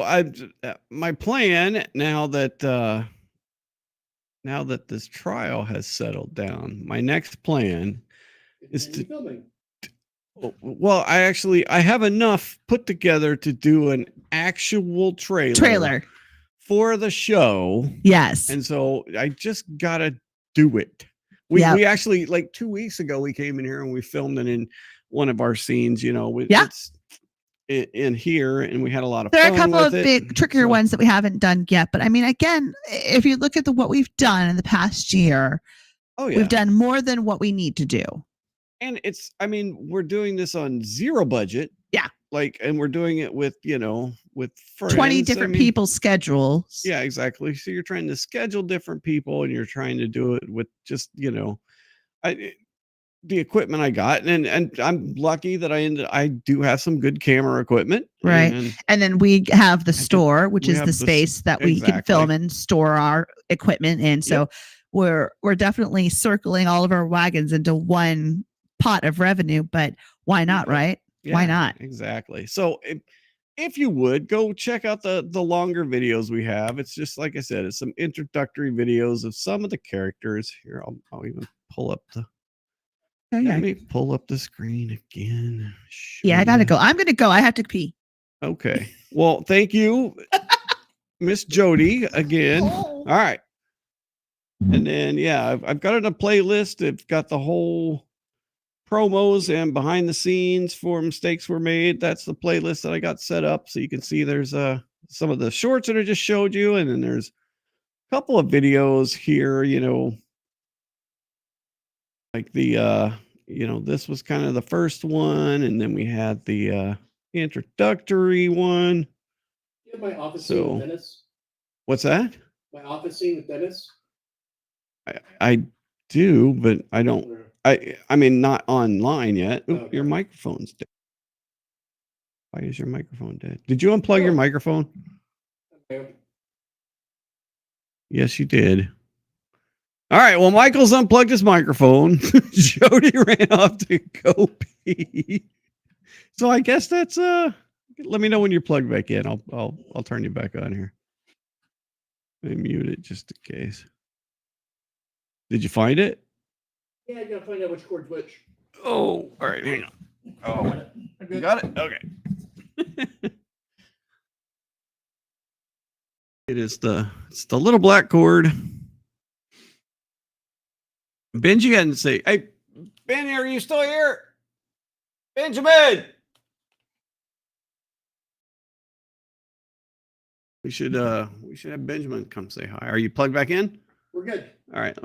Speaker 3: my plan now that this trial has settled down, my next plan is to
Speaker 1: filming.
Speaker 3: well, I have enough put together to do an actual trailer for the show.
Speaker 2: Yes.
Speaker 3: And so I just gotta do it. We actually, like 2 weeks ago, we came in here and we filmed it in one of our scenes, it's in here, and we had a lot of
Speaker 2: There are
Speaker 3: fun
Speaker 2: a couple of
Speaker 3: with it.
Speaker 2: big trickier ones that we haven't done yet. But I mean, again, if you look at what we've done in the past year, we've done more than what we need to do.
Speaker 3: And we're doing this on zero budget.
Speaker 2: Yeah.
Speaker 3: And we're doing it with, with friends.
Speaker 2: 20 different people's schedules.
Speaker 3: Yeah, exactly. So you're trying to schedule different people, and you're trying to do it with just, the equipment I got, and I'm lucky that I do have some good camera equipment.
Speaker 2: Right. And then we have the store, which is the space that we can film and store our equipment in. So we're definitely circling all of our wagons into one pot of revenue, but why not, right?
Speaker 3: Yeah,
Speaker 2: why not?
Speaker 3: Exactly. So if you would go check out the longer videos we have, it's just like I said, it's some introductory videos of some of the characters. Here, I'll even pull up the. Let me pull up the screen again.
Speaker 2: Yeah, I gotta go. I'm gonna go. I have to pee.
Speaker 3: Okay. Well, thank you, Miss Jody, again. All right. And then I've got it in a playlist. It's got the whole promos and behind the scenes for mistakes were made. That's the playlist that I got set up, so you can see there's some of the shorts that I just showed you, and then there's a couple of videos here, like the this was kind of the first one, and then we had the introductory one.
Speaker 1: You have my office scene with Dennis?
Speaker 3: What's that?
Speaker 1: My office scene with Dennis?
Speaker 3: I do, but I don't. I mean, not online yet. Ooh,
Speaker 1: Okay.
Speaker 3: Your microphone's dead. Why is your microphone dead? Did you unplug your microphone?
Speaker 1: Okay.
Speaker 3: Yes, you did. All right. Well, Michael's unplugged his microphone. Jody ran off to go pee. So I guess that's let me know when you're plugged back in. I'll turn you back on here. Let me mute it just in case. Did you find it?
Speaker 1: Yeah, I gotta find out which cord's which.
Speaker 3: Oh, all right. Hang on. Oh, you got it? Okay. It's the little black cord. Benji hadn't say, "Hey, Ben, are you still here? Benjamin." We should have Benjamin come say hi. Are you plugged back in?
Speaker 1: We're good.
Speaker 3: All right,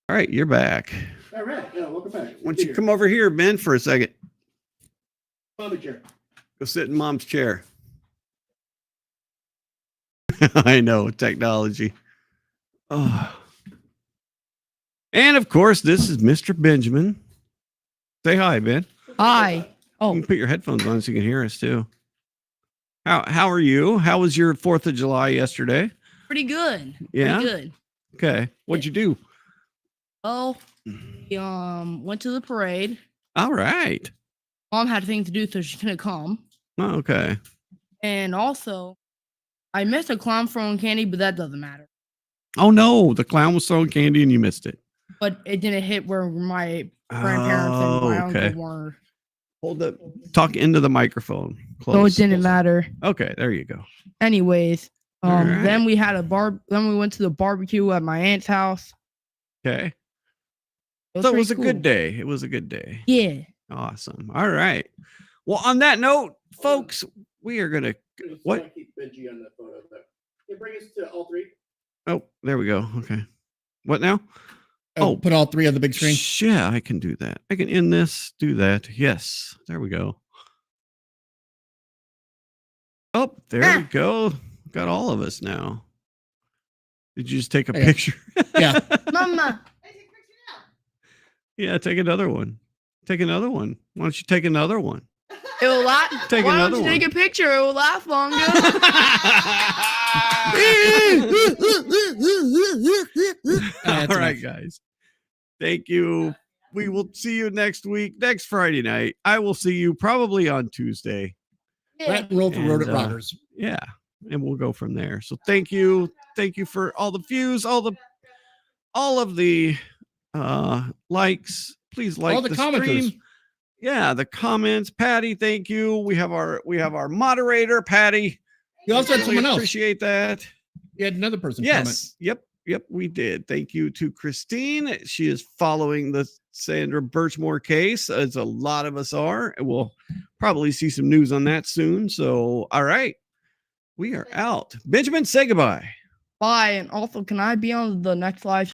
Speaker 3: All right, you're back.
Speaker 1: All right. Yeah, welcome back.
Speaker 3: Why don't you come over here, Ben, for a second?
Speaker 1: Mommy chair.
Speaker 3: Go sit in Mom's chair. I know, technology. Oh. And of course, this is Mr. Benjamin. Say hi, Ben.
Speaker 2: Hi.
Speaker 3: You can put your headphones on so you can hear us too. How are you? How was your 4th of July yesterday?
Speaker 9: Pretty good.
Speaker 3: Yeah?
Speaker 9: Pretty good.
Speaker 3: Okay. What'd you do?
Speaker 9: Oh, we went to the parade.
Speaker 3: All right.
Speaker 9: Mom had things to do, so she couldn't come.
Speaker 3: Oh, okay.
Speaker 9: And also, I missed a clown throwing candy, but that doesn't matter.
Speaker 3: Oh no, the clown was throwing candy and you missed it.
Speaker 9: But it didn't hit where my grandparents and my
Speaker 3: okay.
Speaker 9: uncle were.
Speaker 3: Talk into the microphone. Close.
Speaker 9: So it didn't matter.
Speaker 3: Okay, there you go.
Speaker 9: Anyways,
Speaker 3: All right.
Speaker 9: then we had then we went to the barbecue at my aunt's house.
Speaker 3: Okay.
Speaker 9: It
Speaker 3: So it
Speaker 9: pretty
Speaker 3: was a
Speaker 9: cool.
Speaker 3: good day. It was a good day.
Speaker 9: Yeah.
Speaker 3: Awesome. All right. Well, on that note, folks, we are gonna what?
Speaker 1: Keep Benji on the photo. Can bring us to all three.
Speaker 3: Oh, there we go. Okay. What now?
Speaker 1: Oh, put all three on the big screen.
Speaker 3: Yeah, I can do that. I can end this, do that. Yes. There we go. Oh, there we go. Got all of us now. Did you just take a picture?
Speaker 1: Yeah.
Speaker 9: Mama.
Speaker 3: Yeah, take another one. Take another one. Why don't you take another one?
Speaker 9: It will last.
Speaker 3: Take
Speaker 9: Why
Speaker 3: another
Speaker 9: don't you
Speaker 3: one.
Speaker 9: take a picture? It will last longer.
Speaker 3: All right, guys. Thank you. We will see you next week, next Friday night. I will see you probably on Tuesday.
Speaker 1: Rat and roll for Rodent Rockers.
Speaker 3: Yeah, and we'll go from there. So thank you. Thank you for all the views, all of the likes. Please like
Speaker 1: All the commenters.
Speaker 3: stream. Yeah, the comments. Patty, thank you. We have our moderator, Patty.
Speaker 1: You also had
Speaker 3: Really
Speaker 1: someone else.
Speaker 3: appreciate that.
Speaker 1: You had another person comment.
Speaker 3: Yes. Yep, we did. Thank you to Christine. She is following the Sandra Birchmore case, as a lot of us are. And we'll probably see some news on that soon. So, all right. We are out. Benjamin, say goodbye.
Speaker 9: Bye. And also, can I be on the next live